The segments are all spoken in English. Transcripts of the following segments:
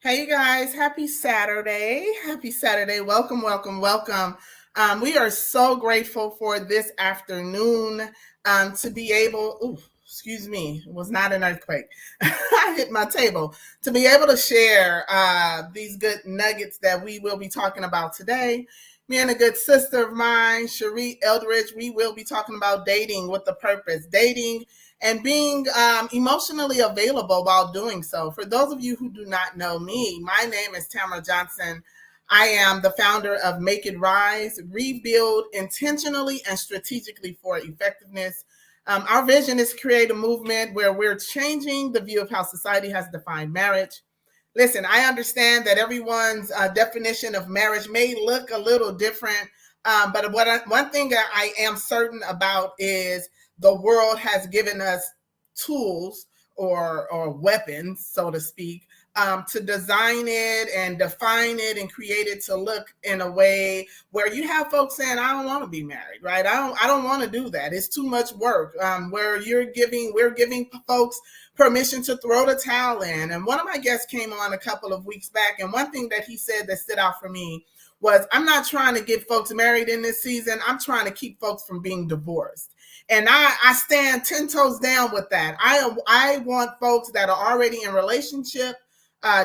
Hey, you guys, happy Saturday. Happy Saturday. Welcome, welcome, welcome. We are so grateful for this afternoon to be able, ooh, excuse me, it was not an earthquake. I hit my table. To be able to share these good nuggets that we will be talking about today. Me and a good sister of mine, Cherie Eldridge, we will be talking about dating with a purpose. Dating and being emotionally available while doing so. For those of you who do not know me, my name is Tamara Johnson. I am the founder of Make It Rise, Rebuild Intentionally and Strategically for Effectiveness. Our vision is to create a movement where we're changing the view of how society has defined marriage. Listen, I understand that everyone's definition of marriage may look a little different, but one thing that I am certain about is the world has given us tools or weapons, so to speak, to design it and define it and create it to look in a way where you have folks saying, "I don't want to be married," right? I don't want to do that. It's too much work. Where we're giving folks permission to throw the towel in. And one of my guests came on a couple of weeks back, and one thing that he said that stood out for me was, "I'm not trying to get folks married in this season. I'm trying to keep folks from being divorced." And I stand 10 toes down with that. I want folks that are already in relationship,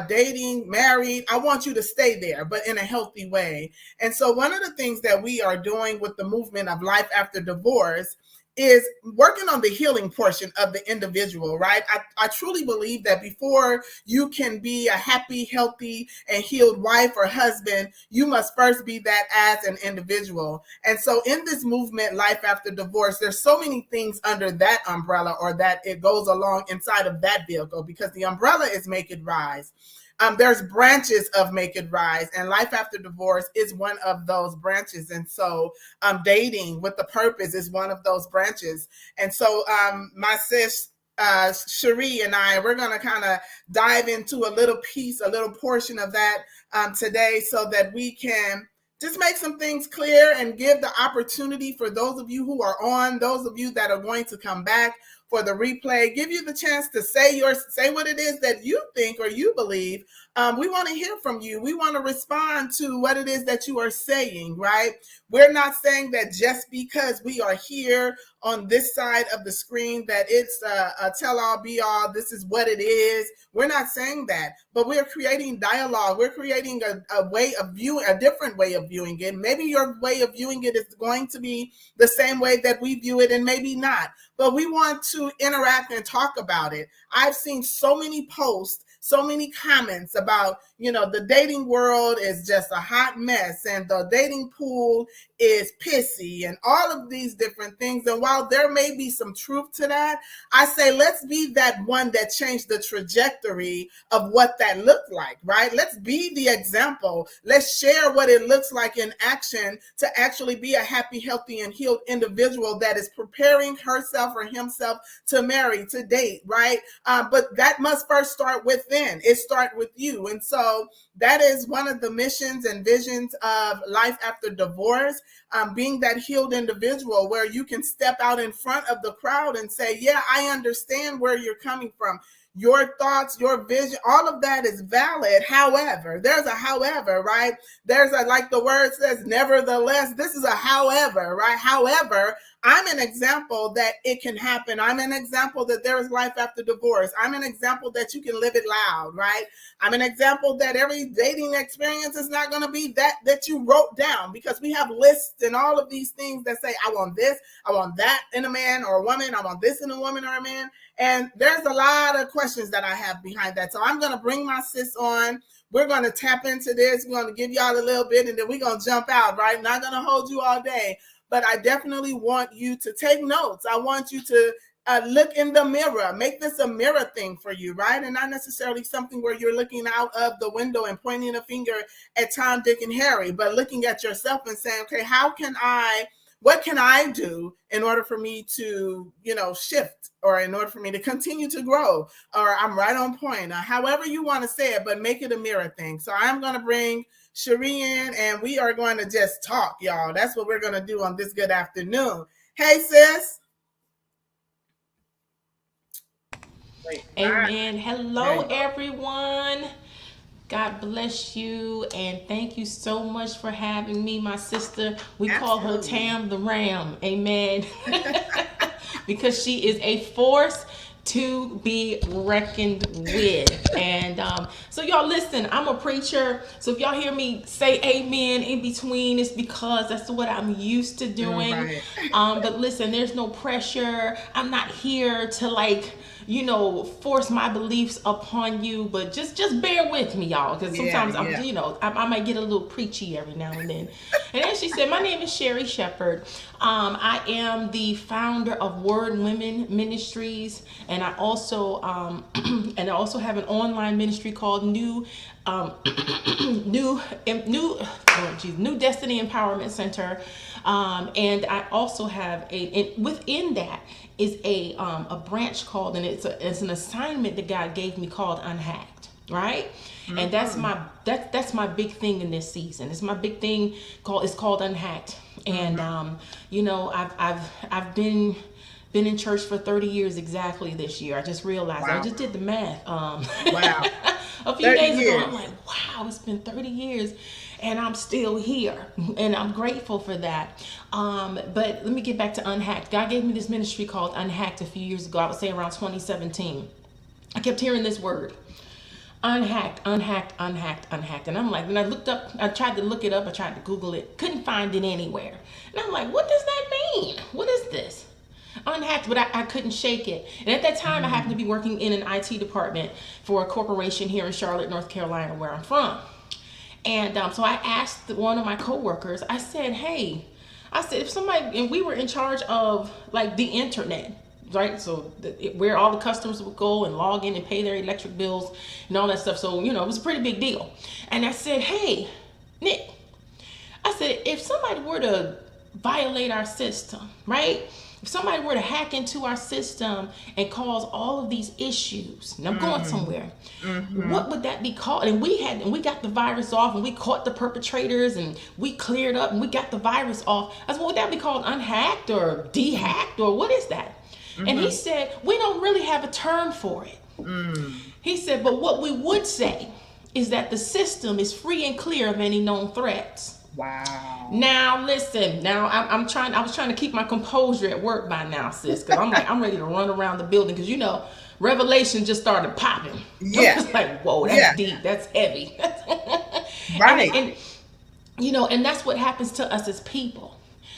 dating, married. I want you to stay there, but in a healthy way. And so one of the things that we are doing with the movement of life after divorce is working on the healing portion of the individual, right? I truly believe that before you can be a happy, healthy, and healed wife or husband, you must first be that as an individual. And so in this movement, life after divorce, there's so many things under that umbrella, or that it goes along inside of that vehicle, because the umbrella is Make It Rise. There's branches of Make It Rise, and life after divorce is one of those branches. And so dating with the purpose is one of those branches. And so my sis Cherie and we're going to kind of dive into a little piece, a little portion of that today, so that we can just make some things clear and give the opportunity for those of you who are on, those of you that are going to come back for the replay, give you the chance to say what it is that you think or you believe. We want to hear from you. We want to respond to what it is that you are saying, right? We're not saying that just because we are here on this side of the screen that it's a tell-all, be-all, this is what it is. We're not saying that, but we're creating dialogue. We're creating a way of viewing, a different way of viewing it. Maybe your way of viewing it is going to be the same way that we view it, and maybe not. But we want to interact and talk about it. I've seen so many posts, so many comments about, the dating world is just a hot mess, and the dating pool is pissy, and all of these different things. And while there may be some truth to that, I say let's be that one that changed the trajectory of what that looked like, right? Let's be the example. Let's share what it looks like in action to actually be a happy, healthy, and healed individual that is preparing herself or himself to marry, to date, right? But that must first start within. It starts with you. And so that is one of the missions and visions of life after divorce, being that healed individual where you can step out in front of the crowd and say, yeah, I understand where you're coming from. Your thoughts, your vision, all of that is valid. However, there's a however, right? There's a, like the word says, nevertheless, this is a however, right? However, I'm an example that it can happen. I'm an example that there is life after divorce. I'm an example that you can live it loud, right? I'm an example that every dating experience is not going to be that you wrote down, because we have lists and all of these things that say, I want this, I want that in a man or a woman, I want this in a woman or a man. And there's a lot of questions that I have behind that. So I'm going to bring my sis on. We're going to tap into this. We're going to give y'all a little bit, and then we're going to jump out, right? Not going to hold you all day, but I definitely want you to take notes. I want you to look in the mirror. Make this a mirror thing for you, right? And not necessarily something where you're looking out of the window and pointing a finger at Tom, Dick, and Harry, but looking at yourself and saying, okay, what can I do in order for me to, shift, or in order for me to continue to grow, or I'm right on point, however you want to say it, but make it a mirror thing. So I'm going to bring Cherie in, and we are going to just talk, y'all. That's what we're going to do on this good afternoon. Hey, sis. Wait, bye. Amen. There Hello, you go. everyone. God bless you, and thank you so much for having me, my sister. We call her Absolutely. Tam the Ram. Amen. Because she is a force to be reckoned with. And so y'all listen, I'm a preacher. So if y'all hear me say amen in between, it's because that's what I'm used to doing. Right. But listen, there's no pressure. I'm not here to force my beliefs upon you, but just bear with me, y'all, because sometimes I might get a little preachy every now and then. And as she said, my name is Cherie Shepherd. I am the founder of Word Women Ministries, and I also have an online ministry called New Destiny Empowerment Center. And I also have within that is a branch called, and it's an assignment that God gave me called Unhacked, right? Mm-hmm. And that's my big thing in this season. It's my big thing called Unhacked. And I've been in church for 30 years exactly this year. I just realized. Wow. I just did the math. Wow. A few days ago, I'm like, wow, it's been 30 years. And I'm still here, and I'm grateful for that. But let me get back to Unhacked. God gave me this ministry called Unhacked a few years ago. I would say around 2017. I kept hearing this word, unhacked, unhacked, unhacked, unhacked. And I'm like, when I tried to look it up, I tried to Google it, couldn't find it anywhere. And I'm like, what does that mean? What is this? Unhacked, but I couldn't shake it. And at that time, I happened to be working in an IT department for a corporation here in Charlotte, North Carolina, where I'm from. And so I asked one of my coworkers, I said, hey, if somebody, and we were in charge of like the internet, right? So where all the customers would go and log in and pay their electric bills and all that stuff. So, it was a pretty big deal. And I said, hey, Nick, I said, if somebody were to violate our system, right? If somebody were to hack into our system and cause all of these issues, and I'm going somewhere, what would that be called? And we got the virus off, and we caught the perpetrators, and we cleared up, and we got the virus off. I said, well, would that be called unhacked or dehacked, or what is that? And he said, we don't really have a term for it. He said, but what we would say is that the system is free and clear of any known threats. Wow. Now listen. Now I was trying to keep my composure at work by now, sis, because I'm ready to run around the building because Revelation just started popping. Yeah. It's like, whoa, that's deep. That's heavy. Right. And that's what happens to us as people.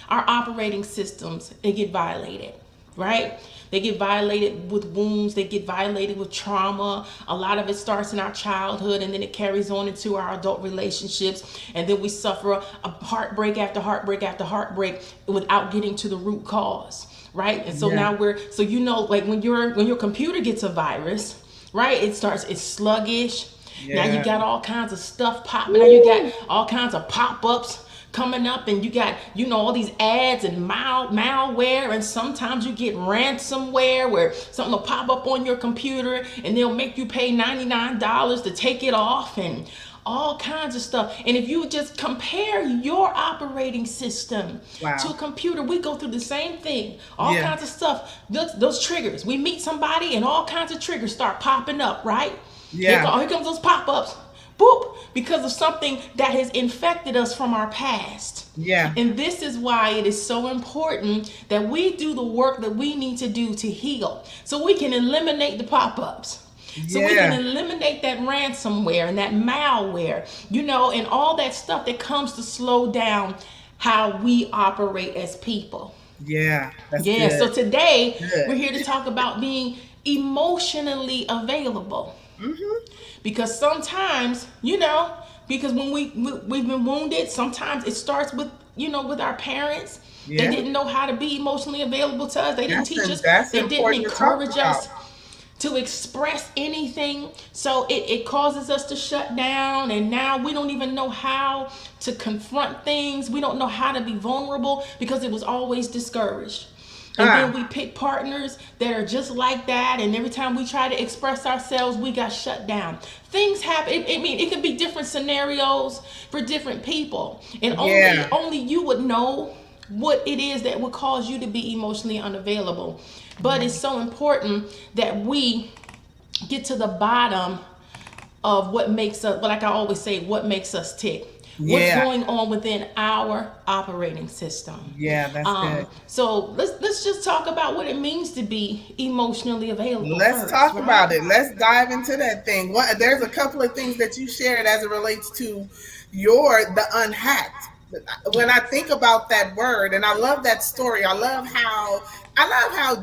Our operating systems, they get violated, right? They get violated with wounds. They get violated with trauma. A lot of it starts in our childhood, and then it carries on into our adult relationships. And then we suffer a heartbreak after heartbreak after heartbreak without getting to the root cause, right? And so now like when your computer gets a virus, right? It's sluggish. Yeah. Now you got all kinds of stuff popping. Now you got all kinds of pop-ups coming up, and you got all these ads and malware, and sometimes you get ransomware where something will pop up on your computer and they'll make you pay $99 to take it off, and all kinds of stuff. And if you just compare your operating system to a computer, we go through the same thing. All kinds of stuff. Those triggers. We meet somebody and all kinds of triggers start popping up, right? Yeah. Here comes those pop-ups. Boop, because of something that has infected us from our past. Yeah. And this is why it is so important that we do the work that we need to do to heal, so we can eliminate the pop-ups. So we can eliminate that ransomware and that malware, and all that stuff that comes to slow down how we operate as people. Yeah. Good. So today we're here to talk about being emotionally available. Because sometimes, because when we've been wounded, sometimes it starts with, with our parents. They didn't know how to be emotionally available to us. They didn't teach us. They didn't encourage us to express anything. So it causes us to shut down. And now we don't even know how to confront things. We don't know how to be vulnerable because it was always discouraged. And then we pick partners that are just like that. And every time we try to express ourselves, we got shut down. Things happen. It could be different scenarios for different people. And only you would know what it is that would cause you to be emotionally unavailable. But it's so important that we get to the bottom of what makes us, like I always say, what makes us tick. What's Yeah. going on within our operating system. Yeah, that's good. So let's just talk about what it means to be emotionally available Let's first, talk right? about it. Let's dive into that thing. There's a couple of things that you shared as it relates to the unhacked. When I think about that word, and I love that story. I love how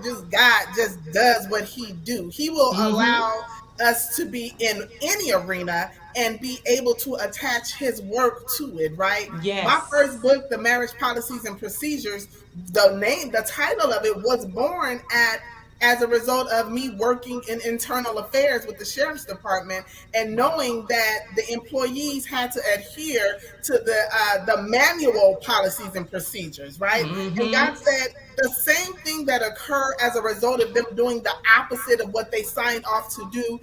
just God just does what He do. He will Mm-hmm. allow us to be in any arena and be able to attach His work to it. Right. My first Yes. book, The Marriage Policies and Procedures, the title of it was born at as a result of me working in internal affairs with the sheriff's department and knowing that the employees had to adhere to the manual policies and procedures, right? And God Mm-hmm. said the same thing that occur as a result of them doing the opposite of what they signed off to do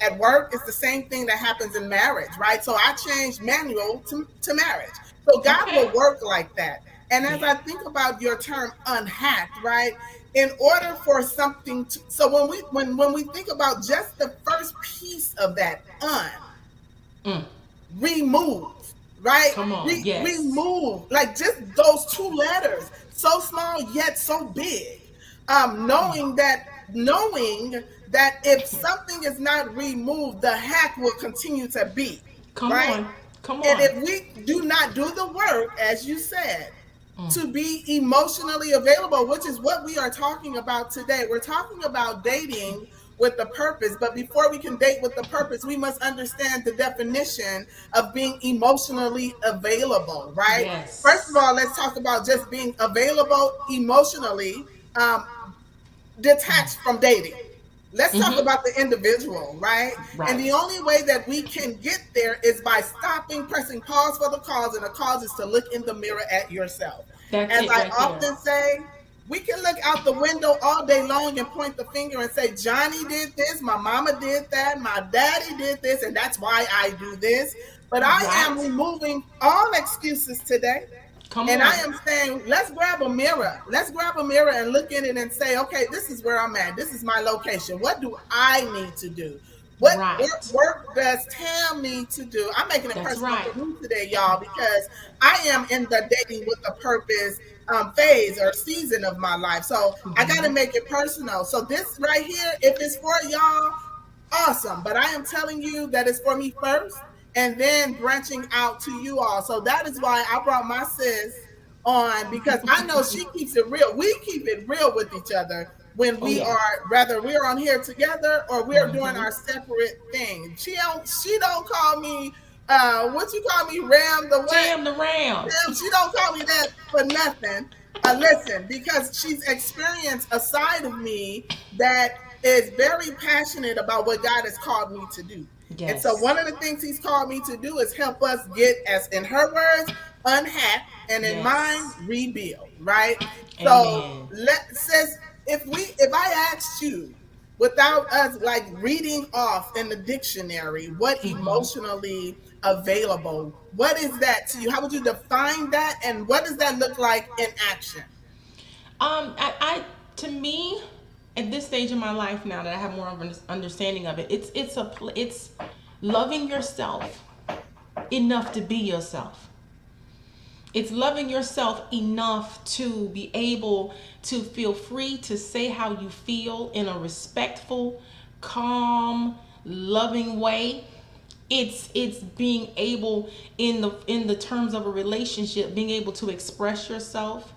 at work, it's the same thing that happens in marriage, right? So I changed manual to marriage. So God Okay. will work like that. And as Yeah. I think about your term unhacked, right? In order for something to, so when we think about just the first piece of that Mm. remove, right? Come on. Yes. Remove, like just those two letters, so small yet so big. Knowing that if something is not removed, the hack will continue to be, Come right? on. Come And on. if we do not do the work, as you said, to be emotionally available, which is what we are talking about today. We're talking about dating with the purpose, but before we can date with the purpose, we must understand the definition of being emotionally available, right? First of Yes. all, let's talk about just being available emotionally, um, detached from dating. Let's talk Mm-hmm. about the individual, right? And Right. the only way that we can get there is by stopping, pressing pause for the cause, and the cause is to look in the mirror at yourself. That's As it I right there. often say, we can look out the window all day long and point the finger and say, Johnny did this, my mama did that, my daddy did this, and that's why I do this. But I am Right. removing all excuses today. Come And I on. am saying, let's grab a mirror. Let's grab a mirror and look in it and say, okay, this is where I'm at. This is my location. What do I need to do? What Right. work does Tam need to do? I'm making it That's personal right. for me today, y'all, because I am in the dating with a purpose phase or season of my life. So I got to make it personal. So this right here, if it's for y'all, awesome. But I am telling you that it's for me first and then branching out to you all. So that is why I brought my sis on because I know she keeps it real. We keep it real with each other when Oh we yeah. are whether we're on here together or we're doing Mm-hmm. our separate thing. She don't call me what you call me Ram the what? Tam the Ram. She don't call me that for nothing. Listen, because she's experienced a side of me that is very passionate about what God has called me to do. And so Yes. one of the things he's called me to do is help us get, as in her words, unhack, and in mine, Yes. rebuild, right? So Amen. says if I asked you without us like reading off in the dictionary what emotionally available, what is that to you? How would you define that, and what does that look like in action? I to me, at this stage in my life now that I have more of an understanding of it, it's loving yourself enough to be yourself. It's loving yourself enough to be able to feel free to say how you feel in a respectful, calm, loving way. It's being able in the terms of a relationship, being able to express yourself,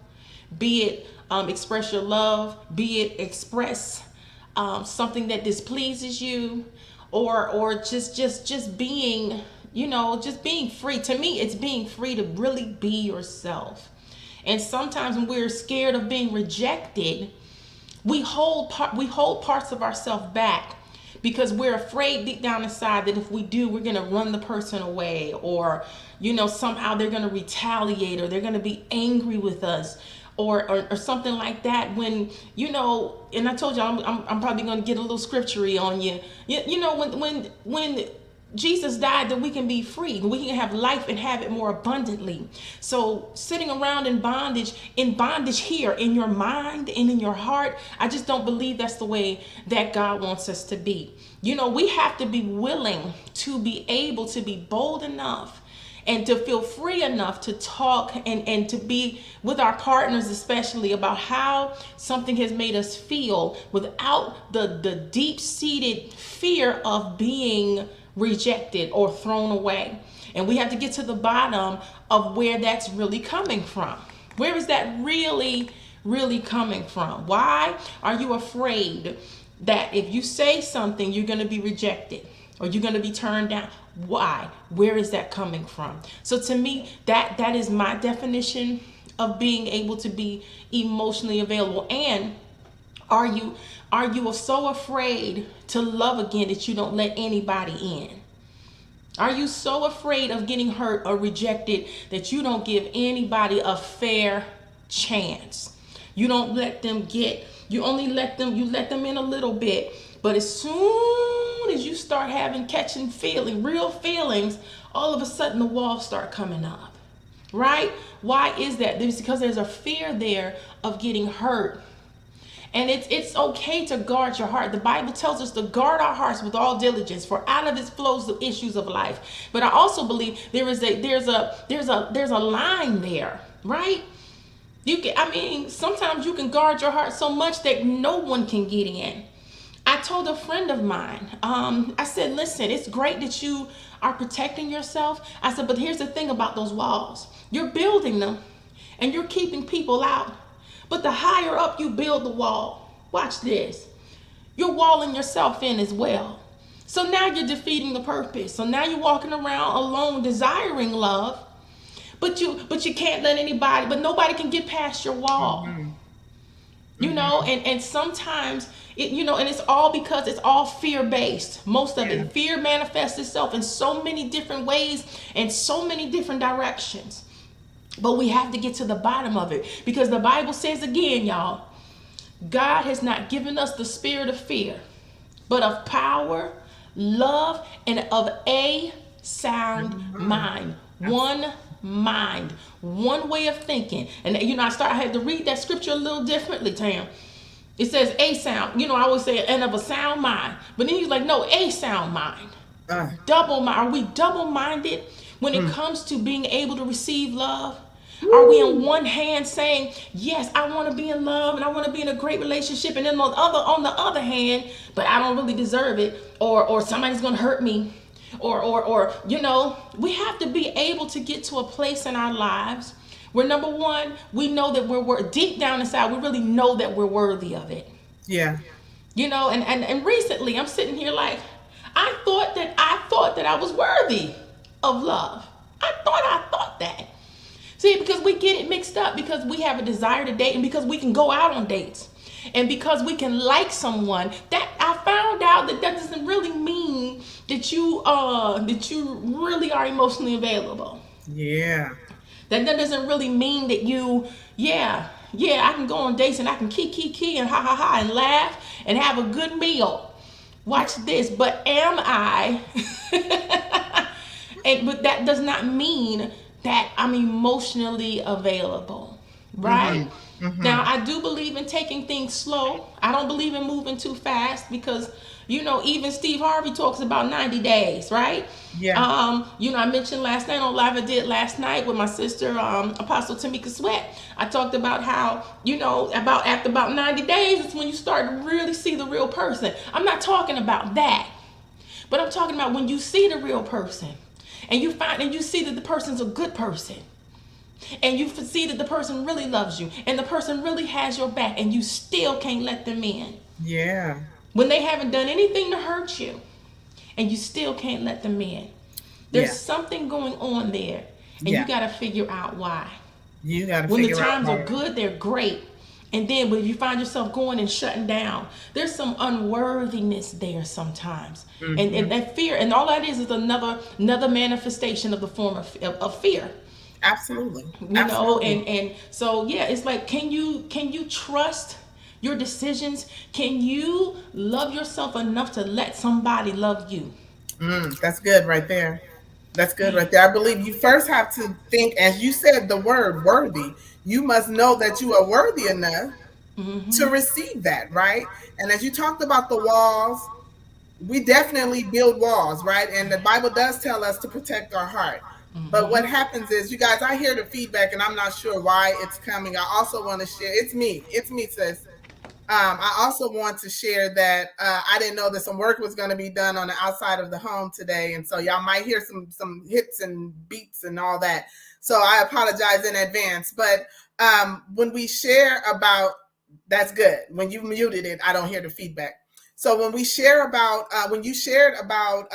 be it express your love, be it express something that displeases you, or just being, just being free. To me, it's being free to really be yourself. And sometimes when we're scared of being rejected, we hold parts of ourselves back because we're afraid deep down inside that if we do, we're going to run the person away, or somehow they're going to retaliate, or they're going to be angry with us, or something like that. When and I told you I'm probably going to get a little scriptury on you. When Jesus died that we can be free, we can have life and have it more abundantly. So sitting around in bondage here in your mind and in your heart, I just don't believe that's the way that God wants us to be. You know, we have to be willing to be able to be bold enough and to feel free enough to talk and to be with our partners, especially about how something has made us feel without the deep-seated fear of being rejected or thrown away. And we have to get to the bottom of where that's really coming from. Where is that really coming from? Why are you afraid that if you say something, you're going to be rejected or you're going to be turned down? Why? Where is that coming from? So to me, that is my definition of being able to be emotionally available. And are you so afraid to love again that you don't let anybody in? Are you so afraid of getting hurt or rejected that you don't give anybody a fair chance? You don't let them you let them in a little bit, but as soon as you start catching real feelings, all of a sudden the walls start coming up, right? Why is that? It's because there's a fear there of getting hurt. And it's okay to guard your heart. The Bible tells us to guard our hearts with all diligence, for out of it flows the issues of life. But I also believe there's a line there, right? Sometimes you can guard your heart so much that no one can get in. I told a friend of mine, I said, listen, it's great that you are protecting yourself. I said, but here's the thing about those walls. You're building them and you're keeping people out. But the higher up you build the wall, watch this, you're walling yourself in as well. So now you're defeating the purpose. So now you're walking around alone desiring love, but you can't let nobody can get past your wall. Mm-hmm. You know, and sometimes and it's all because it's all fear-based. Most of it. Fear manifests itself in so many different ways and so many different directions. But we have to get to the bottom of it, because the Bible says again, y'all, God has not given us the spirit of fear, but of power, love, and of a sound mind. One mind, one way of thinking. And I had to read that scripture a little differently, Tam. It says a sound, I always say, and of a sound mind. But then he's like, no, a sound mind. Double mind. Are we double-minded when it comes to being able to receive love? Are we on one hand saying, yes, I want to be in love and I want to be in a great relationship, and then on the other hand, but I don't really deserve it, or somebody's going to hurt me, or we have to be able to get to a place in our lives where, number one, we know that we're deep down inside, we really know that we're worthy of it. Yeah. And recently I'm sitting here like, I thought that I was worthy of love. I thought that. See, because we get it mixed up, because we have a desire to date, and because we can go out on dates, and because we can like someone. That I found out that doesn't really mean that you really are emotionally available. Yeah. That doesn't really mean that you, I can go on dates and I can key and ha and laugh and have a good meal. Watch this, but am I? But that does not mean that I'm emotionally available, right? Mm-hmm. Mm-hmm. Now, I do believe in taking things slow. I don't believe in moving too fast, because, even Steve Harvey talks about 90 days, right? Yeah. I mentioned last night on live I did last night with my sister, Apostle Tamika Sweat. I talked about how, after about 90 days, it's when you start to really see the real person. I'm not talking about that, but I'm talking about when you see the real person. And you see that the person's a good person. And you see that the person really loves you. And the person really has your back. And you still can't let them in. Yeah. When they haven't done anything to hurt you. And you still can't let them in. There's something going on there. And you got to figure out why. When the times are good, they're great. And then when you find yourself going and shutting down, there's some unworthiness there sometimes. Mm-hmm. And that fear, and all that is another manifestation of the form of fear. Absolutely. And so it's like, can you trust your decisions? Can you love yourself enough to let somebody love you? That's good right there. That's good right there. I believe you first have to think, as you said, the word worthy. You must know that you are worthy enough to Mm-hmm. receive that, right? And as you talked about the walls, we definitely build walls, right? And the Bible does tell us to protect our heart. But what Mm-hmm. happens is, you guys, I hear the feedback and I'm not sure why it's coming. I also want to share, it's me. It's me, sis. I also want to share that I didn't know that some work was going to be done on the outside of the home today, and so y'all might hear some hits and beats and all that. So I apologize in advance. But when we share about, that's good. When you muted it, I don't hear the feedback. So when we share about, when you shared about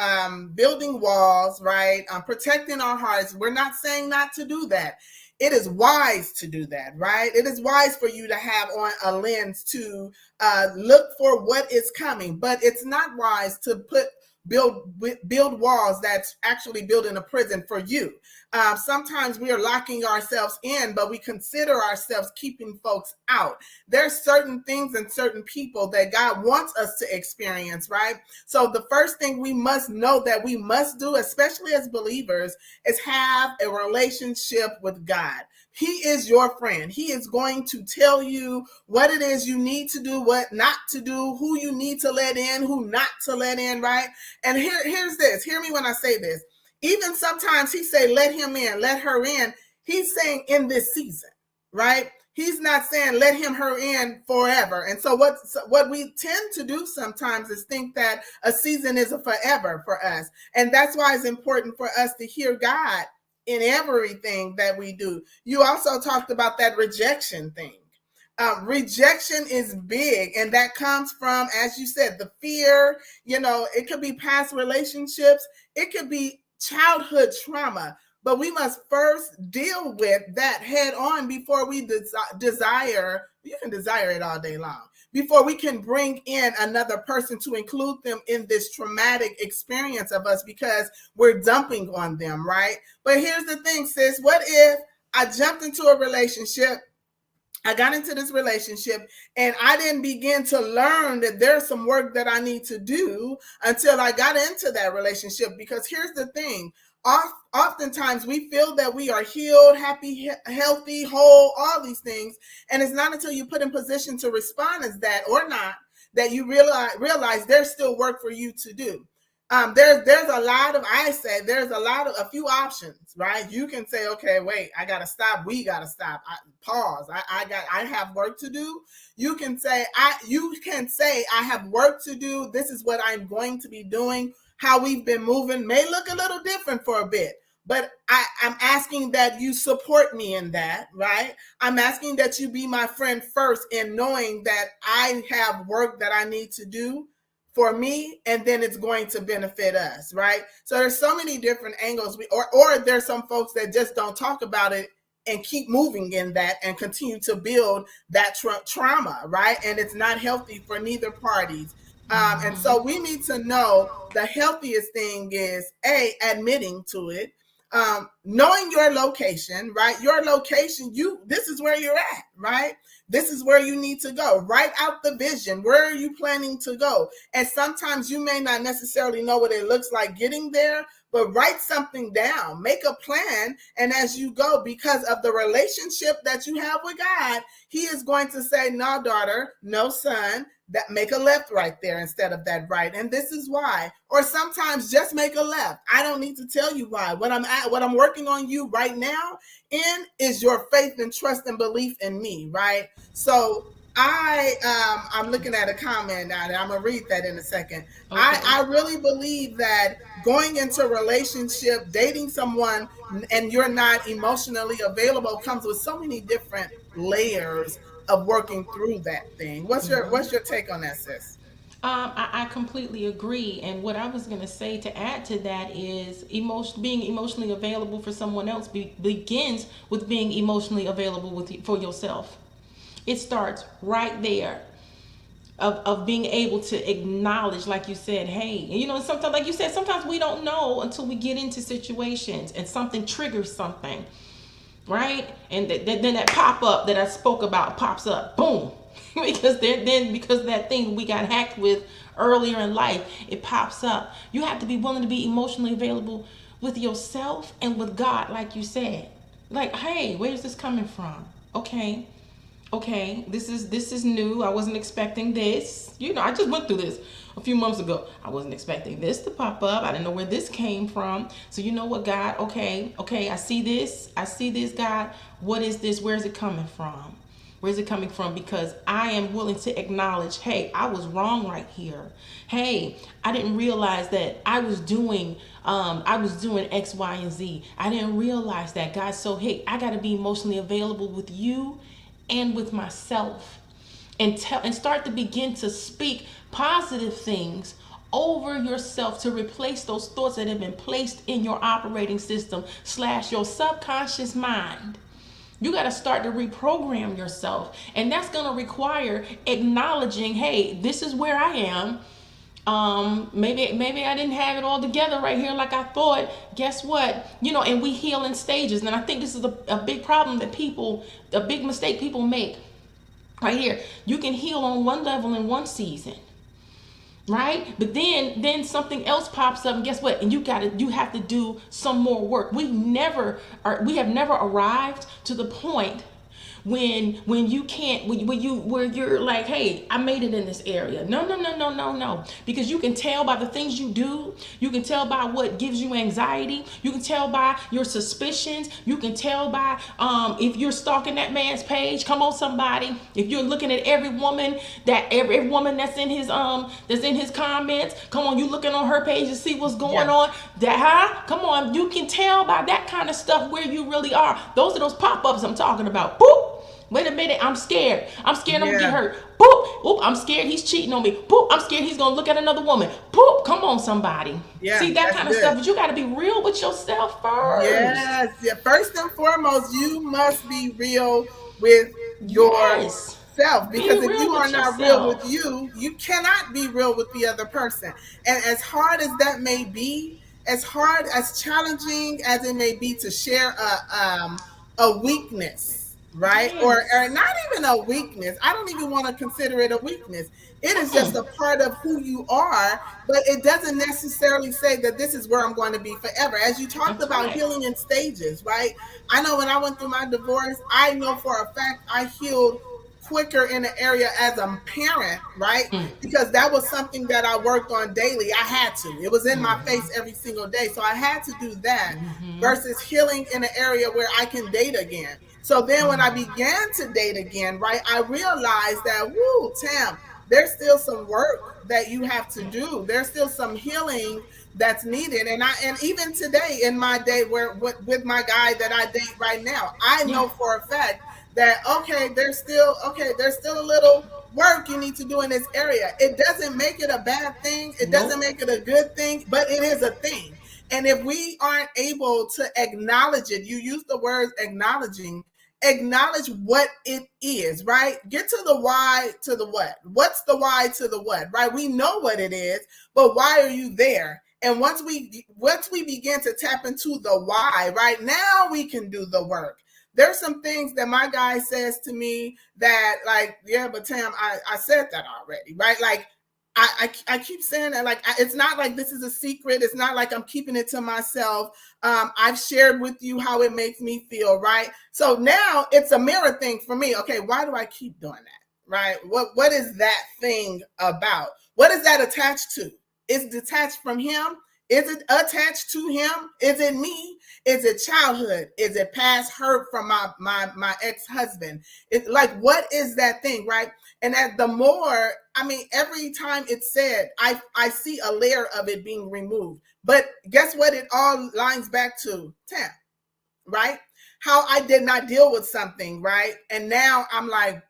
building walls, right, protecting our hearts, we're not saying not to do that. It is wise to do that, right? It is wise for you to have on a lens to look for what is coming, but it's not wise to build walls that's actually building a prison for you. Sometimes we are locking ourselves in, but we consider ourselves keeping folks out. There's certain things and certain people that God wants us to experience, right? So the first thing we must know that we must do, especially as believers, is have a relationship with God. He is your friend. He is going to tell you what it is you need to do, what not to do, who you need to let in, who not to let in, right? And here's this. Hear me when I say this. Even sometimes he say, let him in, let her in. He's saying in this season, right? He's not saying let him her in forever. And so what we tend to do sometimes is think that a season is a forever for us. And that's why it's important for us to hear God in everything that we do. You also talked about that rejection thing. Rejection is big, and that comes from, as you said, the fear. It could be past relationships, it could be childhood trauma, but we must first deal with that head on before we desire. You can desire it all day long before we can bring in another person to include them in this traumatic experience of us, because we're dumping on them, right? But here's the thing, sis. What if I jumped into a relationship, I got into this relationship, and I didn't begin to learn that there's some work that I need to do until I got into that relationship? Because here's the thing. Oftentimes we feel that we are healed, happy, healthy, whole, all these things. And it's not until you put in position to respond as that or not, that you realize there's still work for you to do. There's a lot of, I say, there's a few options, right? You can say, okay, wait, I gotta stop. We gotta stop. Pause. I have work to do. You can say, I have work to do. This is what I'm going to be doing. How we've been moving may look a little different for a bit, but I'm asking that you support me in that, right? I'm asking that you be my friend first in knowing that I have work that I need to do for me, and then it's going to benefit us, right? So there's so many different angles. Or there's some folks that just don't talk about it and keep moving in that and continue to build that trauma, right? And it's not healthy for neither parties. And Mm-hmm. so we need to know the healthiest thing is admitting to it, knowing your location, right? Your location, this is where you're at, right? This is where you need to go. Write out the vision. Where are you planning to go? And sometimes you may not necessarily know what it looks like getting there, but write something down, make a plan. And as you go, because of the relationship that you have with God, he is going to say, no, daughter, no, son, that make a left right there instead of that right. And this is why. Or sometimes just make a left. I don't need to tell you why. What I'm working on you right now in is your faith and trust and belief in me, right? So I'm looking at a comment now, and I'm gonna read that in a second. Okay. I really believe that going into a relationship, dating someone, and you're not emotionally available comes with so many different layers of working through that thing. What's your take on that, sis? I completely agree. And what I was going to say to add to that is being emotionally available for someone else begins with being emotionally available for yourself. It starts right there. Of being able to acknowledge, like you said, hey, sometimes, like you said, sometimes we don't know until we get into situations and something triggers something, right? And then that pop up that I spoke about pops up, boom, because because that thing we got hacked with earlier in life, it pops up. You have to be willing to be emotionally available with yourself and with God, like you said. Like, hey, where's this coming from? Okay, okay, this is new. I wasn't expecting this. I just went through this a few months ago. I wasn't expecting this to pop up. I didn't know where this came from. So you know what, God? Okay, okay, I see this. I see this, God. What is this? Where's it coming from? Where's it coming from? Because I am willing to acknowledge, hey, I was wrong right here. Hey, I didn't realize that I was doing X, Y, and Z. I didn't realize that, God. So hey, I got to be emotionally available with you and with myself, and start to begin to speak positive things over yourself to replace those thoughts that have been placed in your operating system / your subconscious mind. You got to start to reprogram yourself, and that's going to require acknowledging, hey, this is where I am. Maybe I didn't have it all together right here like I thought. Guess what? And we heal in stages. And I think this is a big problem a big mistake people make right here. You can heal on one level in one season, right? But then something else pops up, and guess what? And you have to do some more work. We have never arrived to the point when you can't where you're like, hey, I made it in this area. No, no, no, no, no, no. Because you can tell by the things you do. You can tell by what gives you anxiety. You can tell by your suspicions. You can tell by if you're stalking that man's page. Come on, somebody. If you're looking at every woman that's in his comments. Come on, you looking on her page to see what's going on. Come on, you can tell by that kind of stuff where you really are. Those are those pop-ups I'm talking about. Boop. Wait a minute, I'm scared. I'm scared I'm gonna get hurt. Boop. Oop, I'm scared he's cheating on me. Boop, I'm scared he's gonna look at another woman. Boop, come on, somebody. Yeah, see that kind of stuff, but you gotta be real with yourself first. Yes. Yeah. First and foremost, you must be real with yourself. Because if you are not real with you, you cannot be real with the other person. And as hard as that may be, as challenging as it may be to share a weakness, right? Yes. Or not even a weakness. I don't even want to consider it a weakness. It is just a part of who you are, but it doesn't necessarily say that this is where I'm going to be forever. As you talked That's about right. healing in stages, right? I know when I went through my divorce, I know for a fact I healed quicker in the area as a parent, right? Because that was something that I worked on daily. I had to. It was in my face every single day. So I had to do that versus healing in an area where I can date again. So then when I began to date again, right, I realized that, woo, Tam, there's still some work that you have to do. There's still some healing that's needed. And even today in my day with my guy that I date right now, I know for a fact that there's still a little work you need to do in this area. It doesn't make it a bad thing. It doesn't make it a good thing, but it is a thing. And if we aren't able to acknowledge it, you use the word acknowledge what it is, right? Get to the why to the what. What's the why to the what, right? We know what it is, but why are you there? And once we begin to tap into the why, right, now we can do the work. There's some things that my guy says to me that, like, yeah, but Tam, I said that already, right? Like, I keep saying that, like, it's not like this is a secret. It's not like I'm keeping it to myself. I've shared with you how it makes me feel, right? So now it's a mirror thing for me. Okay, why do I keep doing that, right? What is that thing about? What is that attached to? Is it detached from him? Is it attached to him? Is it me? Is it childhood? Is it past hurt from my ex-husband? It's like, what is that thing, right? And every time it's said, I see a layer of it being removed. But guess what? It all lines back to Tam, right? How I did not deal with something, right? And now I'm like,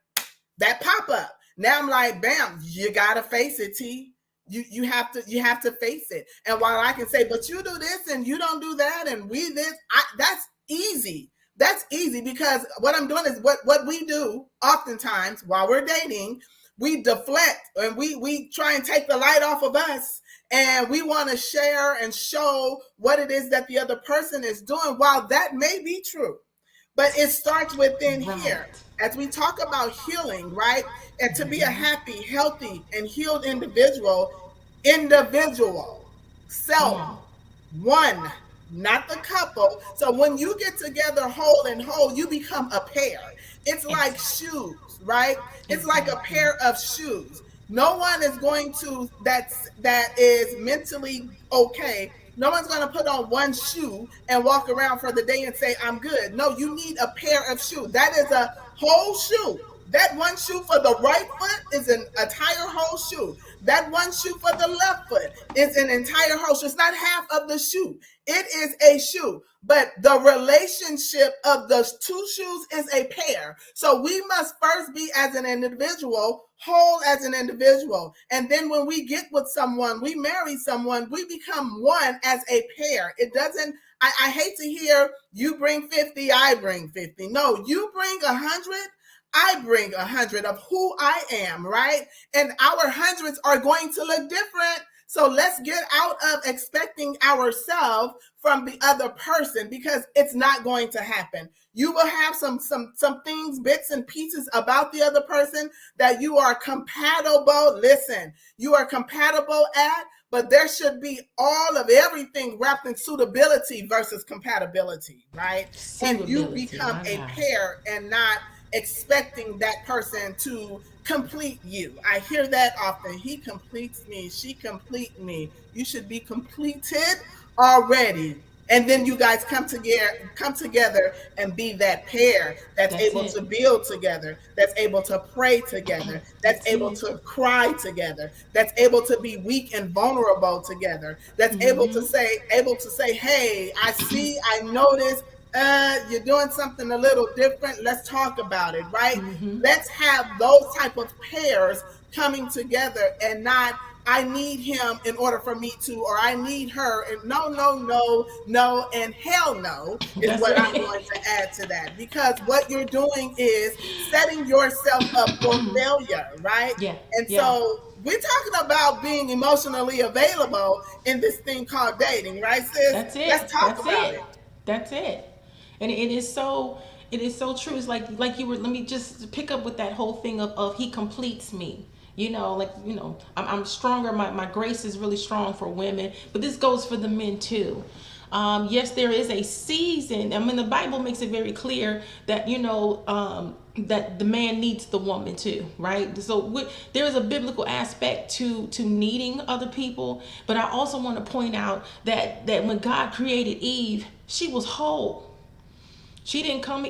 that pop up. Now I'm like, bam, you gotta face it, T. You have to face it. And while I can say, but you do this and you don't do that, and that's easy. That's easy, because what I'm doing is what we do oftentimes while we're dating. We deflect and we try and take the light off of us, and we want to share and show what it is that the other person is doing. While that may be true, But it starts within here. Right. As we talk about healing, right? And to be a happy, healthy, and healed individual, Come self, on. one, not the couple. So when you get together whole and whole, you become a pair. It's like Exactly. shoes, right? It's like a Exactly. pair of shoes. No one is going to that is mentally okay. No one's going to put on one shoe and walk around for the day and say, I'm good. No, you need a pair of shoes. That is a whole shoe. That one shoe for the right foot is an entire whole shoe. That one shoe for the left foot is an entire whole shoe. It's not half of the shoe. It is a shoe. But the relationship of the two shoes is a pair. So we must first be as an individual, whole as an individual. And then when we get with someone, we marry someone, we become one as a pair. It doesn't, I hate to hear you bring 50, I bring 50. No, you bring 100. I bring 100 of who I am, right? And our hundreds are going to look different. So let's get out of expecting ourselves from the other person, because it's not going to happen. You will have some things, bits and pieces about the other person that you are compatible. Listen, you are compatible at, but there should be all of everything wrapped in suitability versus compatibility, right? And you Suitability, become my a God. pair and not expecting that person to complete you. I hear that often. He completes me. She complete me. You should be completed already. And then you guys come together and be that pair that's That's able it. to build together, that's able to pray together, that's That's able it. to cry together, that's able to be weak and vulnerable together, that's able to say, hey, I see, I notice, you're doing something a little different. Let's talk about it, right? Let's have those type of pairs coming together, and not I need him in order for me to, or I need her. And no, no, no, no, and hell no is That's what I'm right. going to add to that. Because what you're doing is setting yourself up for failure, right? Yeah. And Yeah. so we're talking about being emotionally available in this thing called dating, right, sis? That's Let's it. talk That's about it. it. That's it. And it is so true. It's like you were, let me just pick up with that whole thing of he completes me. I'm stronger. My grace is really strong for women, but this goes for the men too. Yes, there is a season. I mean, the Bible makes it very clear that that the man needs the woman too, right? So there is a biblical aspect to needing other people, but I also want to point out that when God created Eve, she was whole. She didn't come,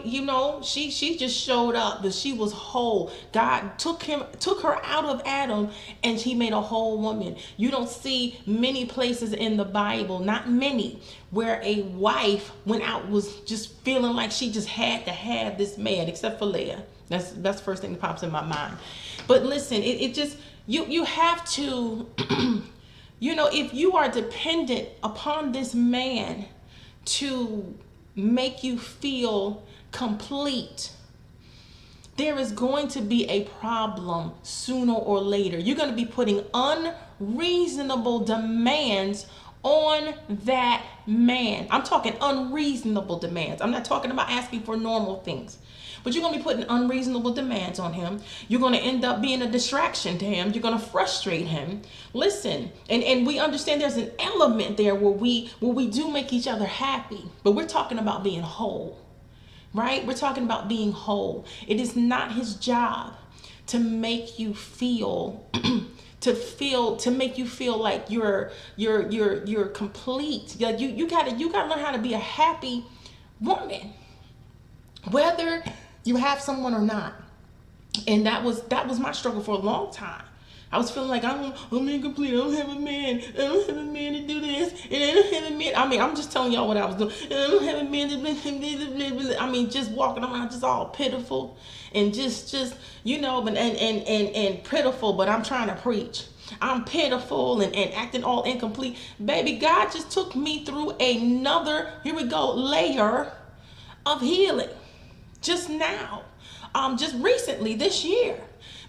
she just showed up, but she was whole. God took her out of Adam, and he made a whole woman. You don't see many places in the Bible, not many, where a wife went out was just feeling like she just had to have this man, except for Leah. That's the first thing that pops in my mind. But listen, it just you have to if you are dependent upon this man to make you feel complete, there is going to be a problem sooner or later. You're going to be putting unreasonable demands on that man. I'm talking unreasonable demands. I'm not talking about asking for normal things. But you're going to be putting unreasonable demands on him. You're going to end up being a distraction to him. You're going to frustrate him. Listen, and we understand there's an element there where we do make each other happy. But we're talking about being whole, right? We're talking about being whole. It is not his job to make you feel to make you feel like you're complete. Like you gotta learn how to be a happy woman, whether you have someone or not. And that was my struggle for a long time. I was feeling like I'm incomplete. I don't have a man. I don't have a man to do this, and I don't have a man. I mean, I'm just telling y'all what I was doing. And I don't have a man to. I mean, just walking around, just all pitiful, and just and pitiful. But I'm trying to preach. I'm pitiful and acting all incomplete. Baby, God just took me through another, here we go, layer of healing just now, just recently this year,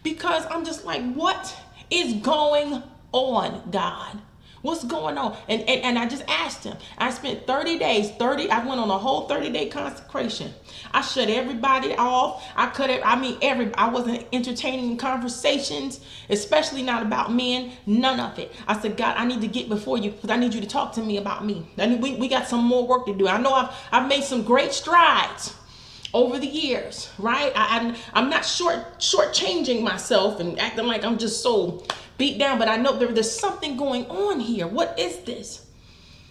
because I'm just like, what is going on, God? What's going on? And I just asked him. I spent 30 days, I went on a whole 30-day consecration. I shut everybody off. I cut it, I mean, I wasn't entertaining conversations, especially not about men, none of it. I said, God, I need to get before you because I need you to talk to me about me. We got some more work to do. I know I've made some great strides over the years, right? I'm not shortchanging myself and acting like I'm just so beat down, but I know there's something going on here. What is this?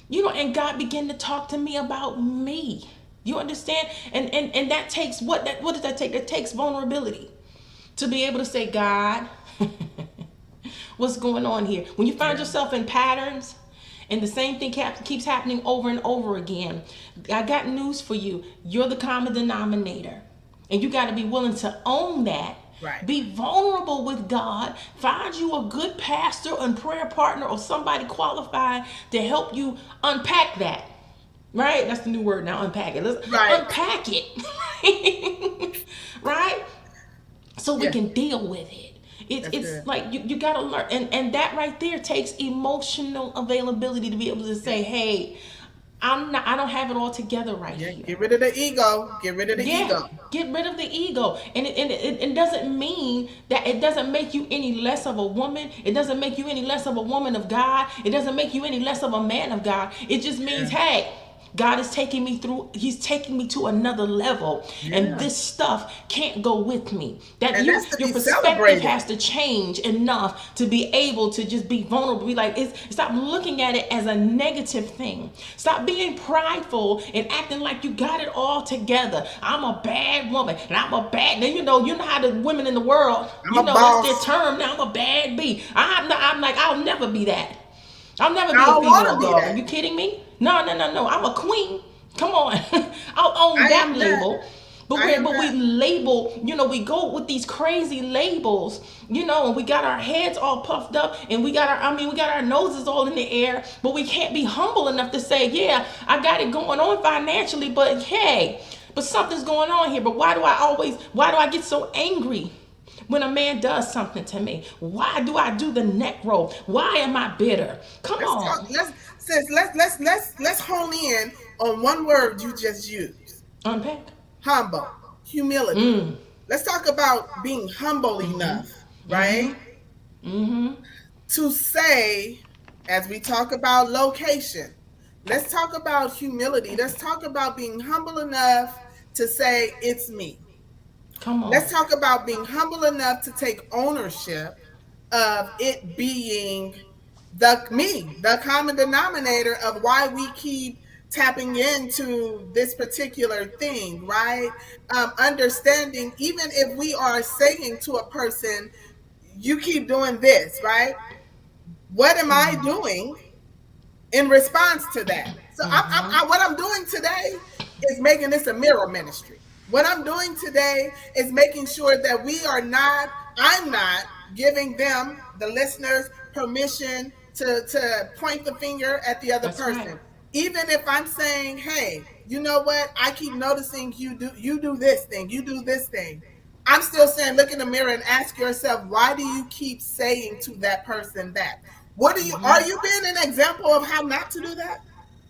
And God began to talk to me about me. You understand? And that takes what does that take? That takes vulnerability to be able to say, God, what's going on here? When you find yourself in patterns and the same thing keeps happening over and over again, I got news for you. You're the common denominator. And you got to be willing to own that. Right. Be vulnerable with God. Find you a good pastor and prayer partner or somebody qualified to help you unpack that. Right? That's the new word now, unpack it. Let's unpack it. Right? So we can deal with it. It's like you gotta learn, and that right there takes emotional availability to be able to say, hey, I don't have it all together right here. Get rid of the ego. Get rid of the ego. Get rid of the ego. And it doesn't mean that it doesn't make you any less of a woman. It doesn't make you any less of a woman of God. It doesn't make you any less of a man of God. It just means, hey, God is taking me through. He's taking me to another level, and this stuff can't go with me. That your perspective has to change enough to be able to just be vulnerable. Be like, stop looking at it as a negative thing. Stop being prideful and acting like you got it all together. I'm a bad woman, and I'm a bad. Now you know how the women in the world. That's their term now. I'm a bad bee. I'm like, I'll never be that. I'll never be a female dog. Are you kidding me? No. I'm a queen. Come on. I'll own that label. But we label, we go with these crazy labels, and we got our heads all puffed up and we got our noses all in the air, but we can't be humble enough to say, yeah, I got it going on financially, but hey, but something's going on here. But why do I get so angry when a man does something to me? Why do I do the neck roll? Why am I bitter? Let's hone in on one word you just used. Unpack. Humble. Humility. Let's talk about being humble enough, right? To say, as we talk about location, let's talk about humility. Let's talk about being humble enough to say, it's me. Come on. Let's talk about being humble enough to take ownership of it being the common denominator of why we keep tapping into this particular thing, right? Understanding, even if we are saying to a person, you keep doing this, right? What am I doing in response to that? So what I'm doing today is making this a mirror ministry. What I'm doing today is making sure that I'm not giving them, the listeners, permission to point the finger at the other person. Right. Even if I'm saying, hey, you know what? I keep noticing you do this thing, you do this thing. I'm still saying, look in the mirror and ask yourself, why do you keep saying to that person that? Are you being an example of how not to do that?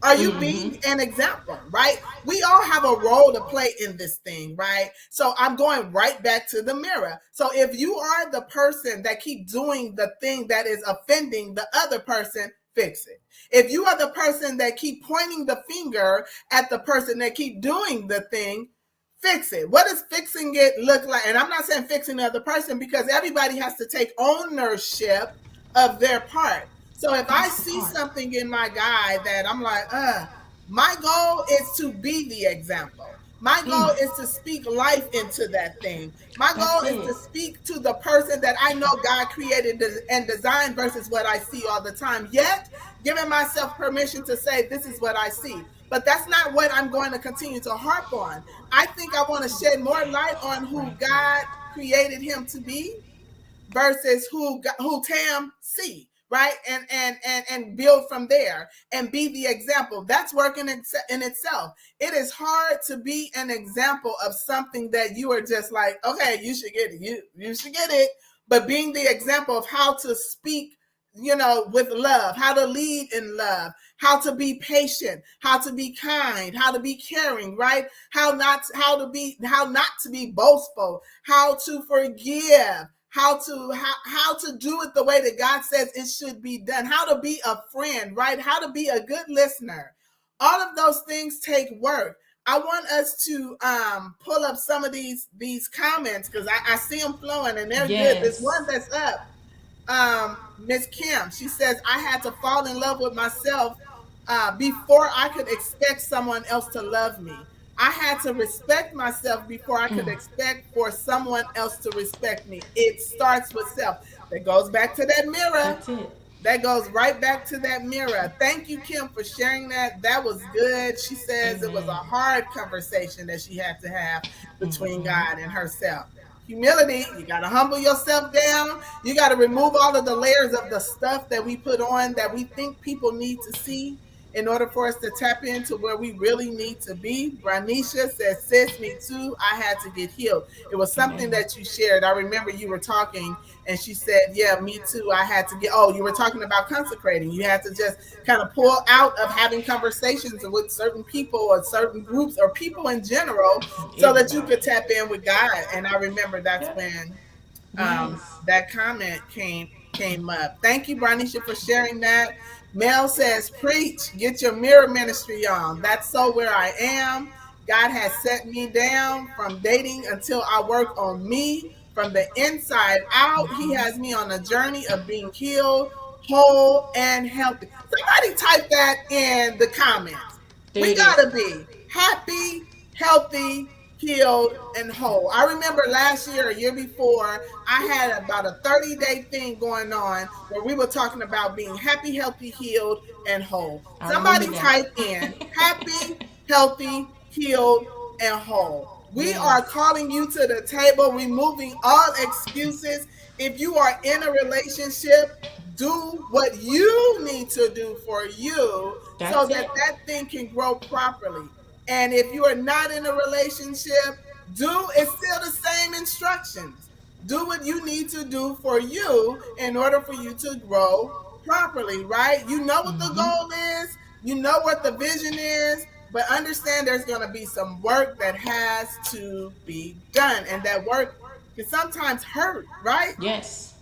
Are you being an example, right? We all have a role to play in this thing, right? So I'm going right back to the mirror. So if you are the person that keep doing the thing that is offending the other person, fix it. If you are the person that keep pointing the finger at the person that keep doing the thing, fix it. What does fixing it look like? And I'm not saying fixing the other person, because everybody has to take ownership of their part. So if I see something in my guy that I'm like, my goal is to be the example. My goal is to speak life into that thing. My goal is to speak to the person that I know God created and designed versus what I see all the time. Yet, giving myself permission to say, this is what I see. But that's not what I'm going to continue to harp on. I think I want to shed more light on who God created him to be versus who Tam see. Right. And build from there and be the example. That's working in itself. It is hard to be an example of something that you are just like, okay, you should get it. You should get it. But being the example of how to speak with love, how to lead in love, how to be patient, how to be kind, how to be caring, right? How not to be boastful, how to forgive, how to do it the way that God says it should be done, how to be a friend, right? How to be a good listener. All of those things take work. I want us to pull up some of these comments because I see them flowing and they're good. There's one Yes. that's up. Miss Kim, she says, I had to fall in love with myself before I could expect someone else to love me. I had to respect myself before I could expect for someone else to respect me. It starts with self. That goes back to that mirror. That's it. That goes right back to that mirror. Thank you, Kim, for sharing that. That was good. She says it was a Amen. hard conversation that she had to have between God and herself. Humility, you got to humble yourself down. You got to remove all of the layers of the stuff that we put on that we think people need to see in order for us to tap into where we really need to be. Branisha says, sis, me too. I had to get healed. It was something Amen. that you shared. I remember you were talking and she said, yeah, me too. I had to you were talking about consecrating. You had to just kind of pull out of having conversations with certain people or certain groups or people in general so that you Everybody. could tap in with God. And I remember that's Yep. when Yes. that comment came up. Thank you, Branisha, for sharing that. Mel says, preach, get your mirror ministry on. That's so where I am. God has set me down from dating until I work on me from the inside out. He has me on a journey of being healed, whole, and healthy. Somebody type that in the comments. There We it is. got to be happy, healthy, healed, and whole. I remember last year, a year before, I had about a 30-day thing going on where we were talking about being happy, healthy, healed, and whole. I remember Somebody that. type in happy, healthy, healed, and whole. We Yes. are calling you to the table, removing all excuses. If you are in a relationship, do what you need to do for you so That's that it. that thing can grow properly. And if you are not in a relationship, do it's still the same instructions. Do what you need to do for you in order for you to grow properly, right? You know what the Mm-hmm. goal is, you know what the vision is, but understand there's going to be some work that has to be done. And that work can sometimes hurt, right? Yes.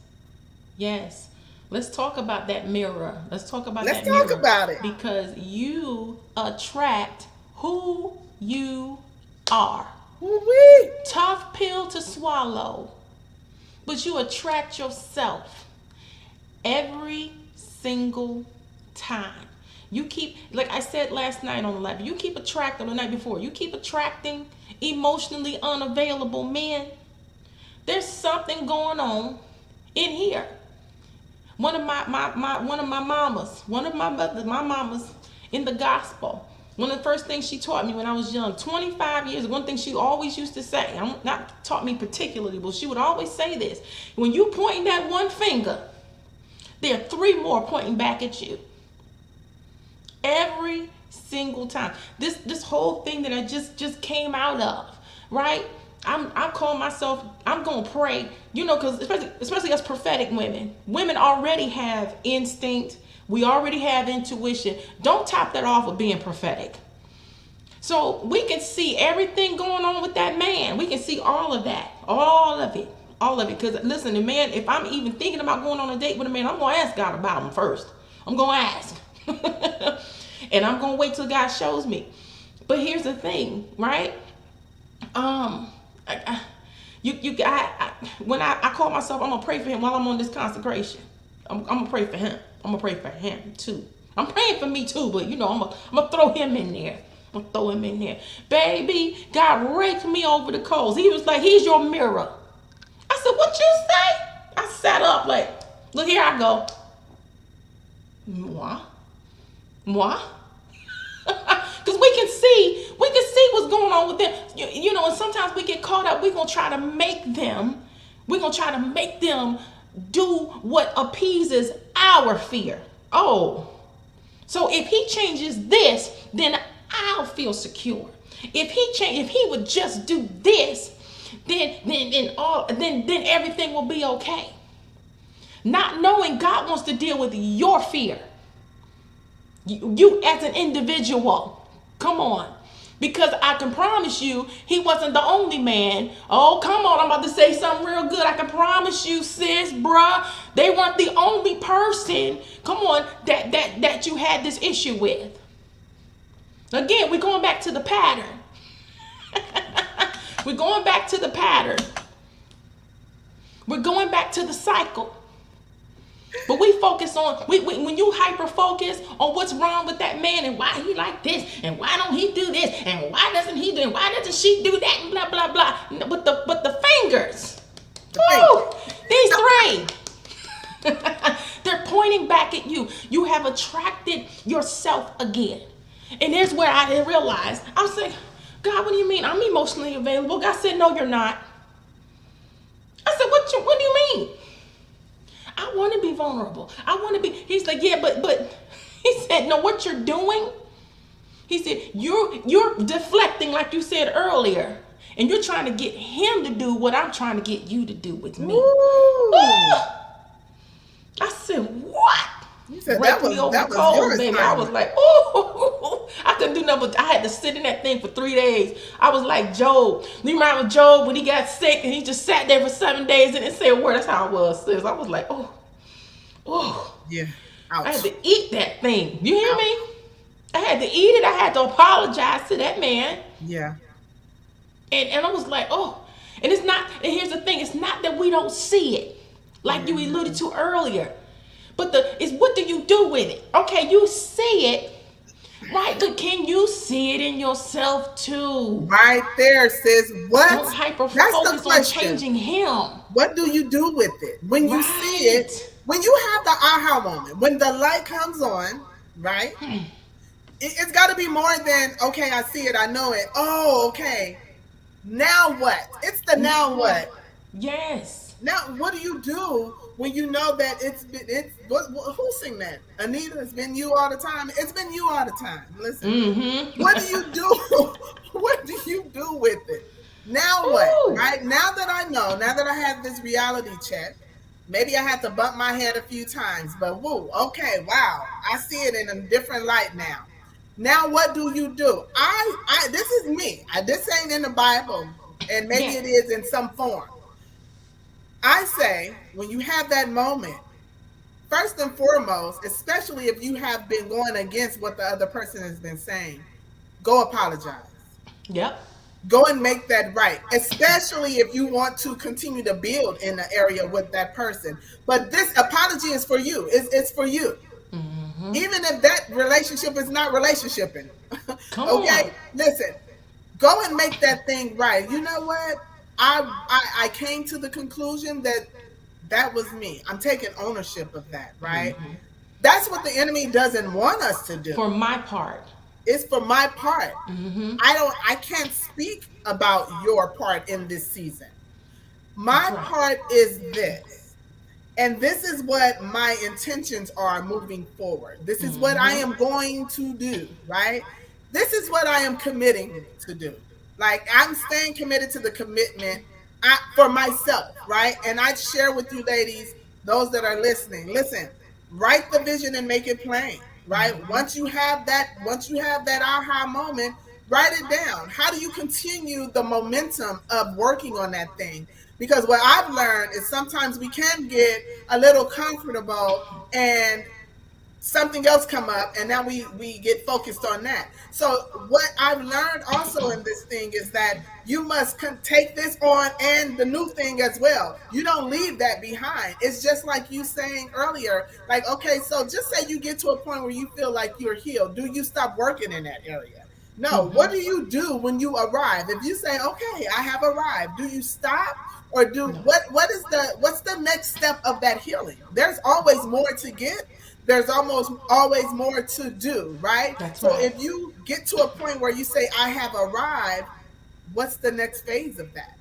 Yes. Let's talk about that mirror. Let's talk about Let's that talk mirror about it. because you attract who you are. Woo-wee. Tough pill to swallow, but you attract yourself every single time. You keep, like I said last night on the live, you keep attracting, the night before, you keep attracting emotionally unavailable men. There's something going on in here. One of my mamas, one of my mamas in the gospel. One of the first things she taught me when I was young, 25 years, one thing she always used to say, not taught me particularly, but she would always say this: when you point that one finger, there are three more pointing back at you. Every single time. This whole thing that I just came out of, right? I call myself, I'm gonna pray, because especially as prophetic women already have instinct. We already have intuition. Don't top that off with being prophetic. So we can see everything going on with that man. We can see all of that, all of it. Because listen, the man, if I'm even thinking about going on a date with a man, I'm gonna ask God about him first. I'm gonna ask. And I'm gonna wait till God shows me. But here's the thing, right? When I call myself, I'm gonna pray for him while I'm on this consecration. I'm gonna pray for him. I'm gonna pray for him too. I'm praying for me too, but I'm gonna throw him in there. I'm gonna throw him in there. Baby, God raked me over the coals. He was like, he's your mirror. I said, what you say? I sat up like, look here I go. Moi? Because we can see what's going on with them. And sometimes we get caught up. We're gonna try to make them do what appeases our fear. Oh, so if he changes this, then I'll feel secure. If he would just do this, then everything will be okay. not knowing God wants to deal with your fear. You as an individual. Come on. Because I can promise you, he wasn't the only man. Oh, come on. I'm about to say something real good. I can promise you, sis, bruh. They weren't the only person, come on, that you had this issue with. Again, we're going back to the pattern. We're going back to the pattern. We're going back to the cycle. But we focus on, when you hyper focus on what's wrong with that man and why he like this and why don't he do this and why doesn't he do and why doesn't she do that and blah blah blah. But the fingers, these three, they're pointing back at you. You have attracted yourself again. And there's where I realized, I was like, God, what do you mean? I'm emotionally available. God said, no, you're not. I said, what do you mean? I want to be vulnerable. I want to be. He's like, yeah, but he said, no, what you're doing, he said, you're deflecting like you said earlier. And you're trying to get him to do what I'm trying to get you to do with me. I said, what? You said that was yours, baby. I was like, oh, I couldn't do nothing. I had to sit in that thing for 3 days. I was like Job. You remember Job when he got sick and he just sat there for 7 days and didn't say a word? That's how I was, sis. I was like, oh. Yeah. Ouch. I had to eat that thing. You hear me? I had to eat it. I had to apologize to that man. Yeah. And I was like, oh. And it's not, and here's the thing, it's not that we don't see it, like you alluded to earlier. But it's what do you do with it? Okay, you see it, right? But can you see it in yourself too? Right there, sis. What? Don't hyper-focus on changing him. What do you do with it? When you see it, when you have the aha moment, when the light comes on, right? It's got to be more than, okay, I see it, I know it. Oh, okay. Now what? It's the now what? Yes. Now, what do you do when you know that who sing that? Anita, it's been you all the time. It's been you all the time. Listen, what do you do? What do you do with it? Now what? Right? Now that I know, now that I have this reality check, maybe I had to bump my head a few times, but okay, wow. I see it in a different light now. Now what do you do? This is me. This ain't in the Bible, and maybe it is in some form. I say, when you have that moment, first and foremost, especially if you have been going against what the other person has been saying, go apologize. Yep. Go and make that right, especially if you want to continue to build in the area with that person. But this apology is for you. It's for you. Mm-hmm. Even if that relationship is not relationshiping. Okay, listen, go and make that thing right. You know what? I came to the conclusion that was me. I'm taking ownership of that, right? Mm-hmm. That's what the enemy doesn't want us to do. For my part. It's for my part. Mm-hmm. I can't speak about your part in this season. My part is this. And this is what my intentions are moving forward. This is what I am going to do, right? This is what I am committing to do. Like, I'm staying committed to the commitment for myself, right? And I share with you ladies, those that are listening, listen, write the vision and make it plain, right? Mm-hmm. Once you have that aha moment, write it down. How do you continue the momentum of working on that thing? Because what I've learned is sometimes we can get a little comfortable and something else come up, and now we get focused on that. So what I've learned also in this thing is that you must take this on and the new thing as well. You don't leave that behind. It's just like you saying earlier, like, okay, so just say you get to a point where you feel like you're healed. Do you stop working in that area? No. Mm-hmm. What do you do when you arrive? If you say, okay, I have arrived, do you stop? Or what's the next step of that healing? There's always more to get. There's almost always more to do, right? That's right. If you get to a point where you say, I have arrived, what's the next phase of that?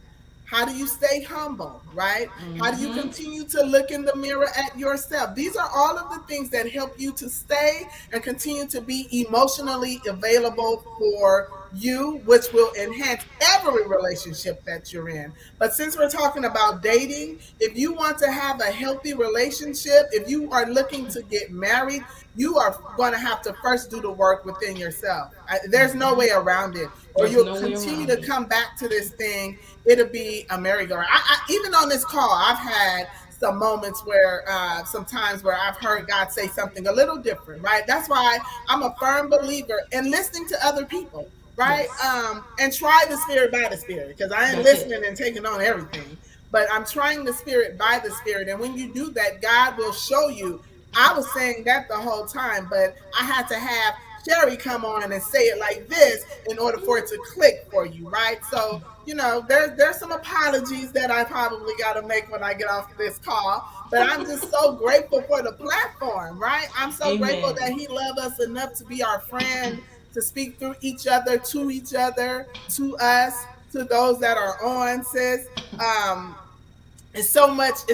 How do you stay humble, right? How do you Mm-hmm. continue to look in the mirror at yourself? These are all of the things that help you to stay and continue to be emotionally available for you, which will enhance every relationship that you're in. But since we're talking about dating, if you want to have a healthy relationship, if you are looking to get married, you are going to have to first do the work within yourself. There's no way around it, or There's you'll no way continue around to it. come back to this thing. It'll be a merry-go-round. Even on this call, I've had some moments where, sometimes where I've heard God say something a little different, right? That's why I'm a firm believer in listening to other people, right? Yes. And try the spirit by the spirit, because I ain't That's it. listening and taking on everything, but I'm trying the spirit by the spirit. And when you do that, God will show you. I was saying that the whole time, but I had to have Cherie come on and say it like this in order for it to click for you, right? So, there's some apologies that I probably got to make when I get off this call, but I'm just so grateful for the platform, right? I'm so grateful Amen. that He loved us enough to be our friend, to speak through each other, to us, to those that are on, sis. Um, it's so much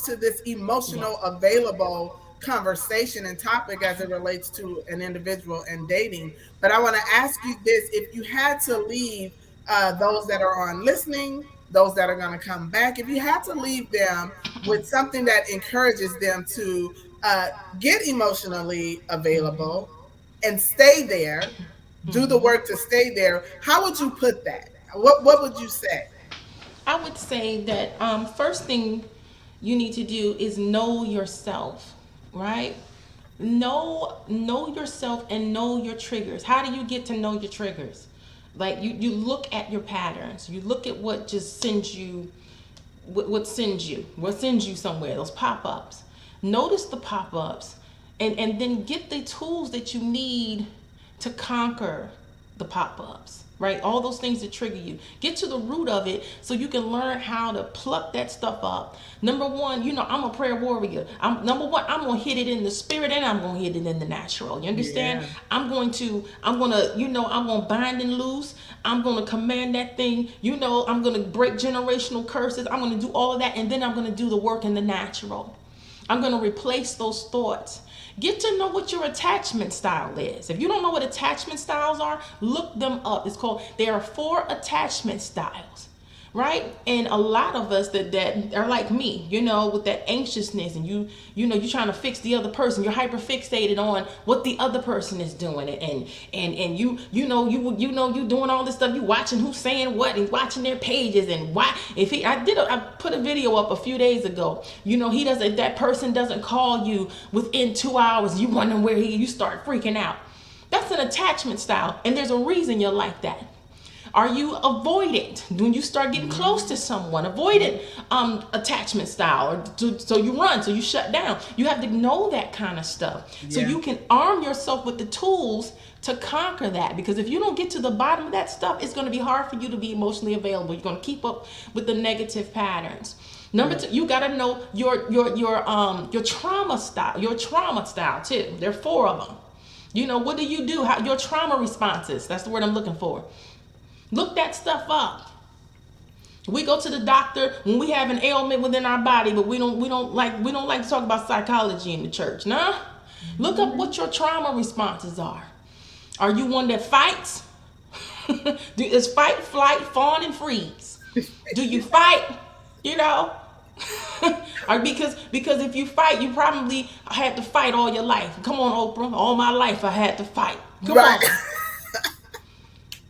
to this emotional Yes. available conversation and topic as it relates to an individual and dating. But I want to ask you this: if you had to leave, those that are on listening, those that are going to come back, if you had to leave them with something that encourages them to, uh, get emotionally available and stay there, do the work to stay there, how would you put that? What would you say? I would say that first thing you need to do is know yourself, right? Know yourself and know your triggers. How do you get to know your triggers? Like you look at your patterns. You look at what just sends you what sends you somewhere, those pop-ups. Notice the pop-ups and then get the tools that you need to conquer the pop-ups, right? All those things that trigger you. Get to the root of it so you can learn how to pluck that stuff up. Number one, I'm a prayer warrior. Number one, I'm gonna hit it in the spirit and I'm gonna hit it in the natural. You understand? Yeah. I'm gonna bind and loose. I'm gonna command that thing. I'm gonna break generational curses. I'm gonna do all of that, and then I'm gonna do the work in the natural. I'm going to replace those thoughts. Get to know what your attachment style is. If you don't know what attachment styles are, look them up. There are 4 attachment styles, right? And a lot of us that are like me, with that anxiousness, and you're trying to fix the other person. You're hyper fixated on what the other person is doing, and you doing all this stuff. You watching who's saying what and watching their pages and why. I put a video up a few days ago. If that person doesn't call you within 2 hours, you wondering where you start freaking out. That's an attachment style, and there's a reason you're like that. Are you avoidant? When you start getting close to someone, avoidant attachment style, so you run, so you shut down. You have to know that kind of stuff, so Yeah. you can arm yourself with the tools to conquer that. Because if you don't get to the bottom of that stuff, it's going to be hard for you to be emotionally available. You're going to keep up with the negative patterns. Number 2, you got to know your trauma style. Your trauma style too. There are 4 of them. What do you do? Your trauma responses. That's the word I'm looking for. Look that stuff up. We go to the doctor when we have an ailment within our body, but we don't like to talk about psychology in the church. Nah. Look up what your trauma responses are. Are you one that fights? It's fight, flight, fawn, and freeze. Do you fight? Or because if you fight, you probably had to fight all your life. Come on, Oprah. All my life I had to fight. Come Right. on.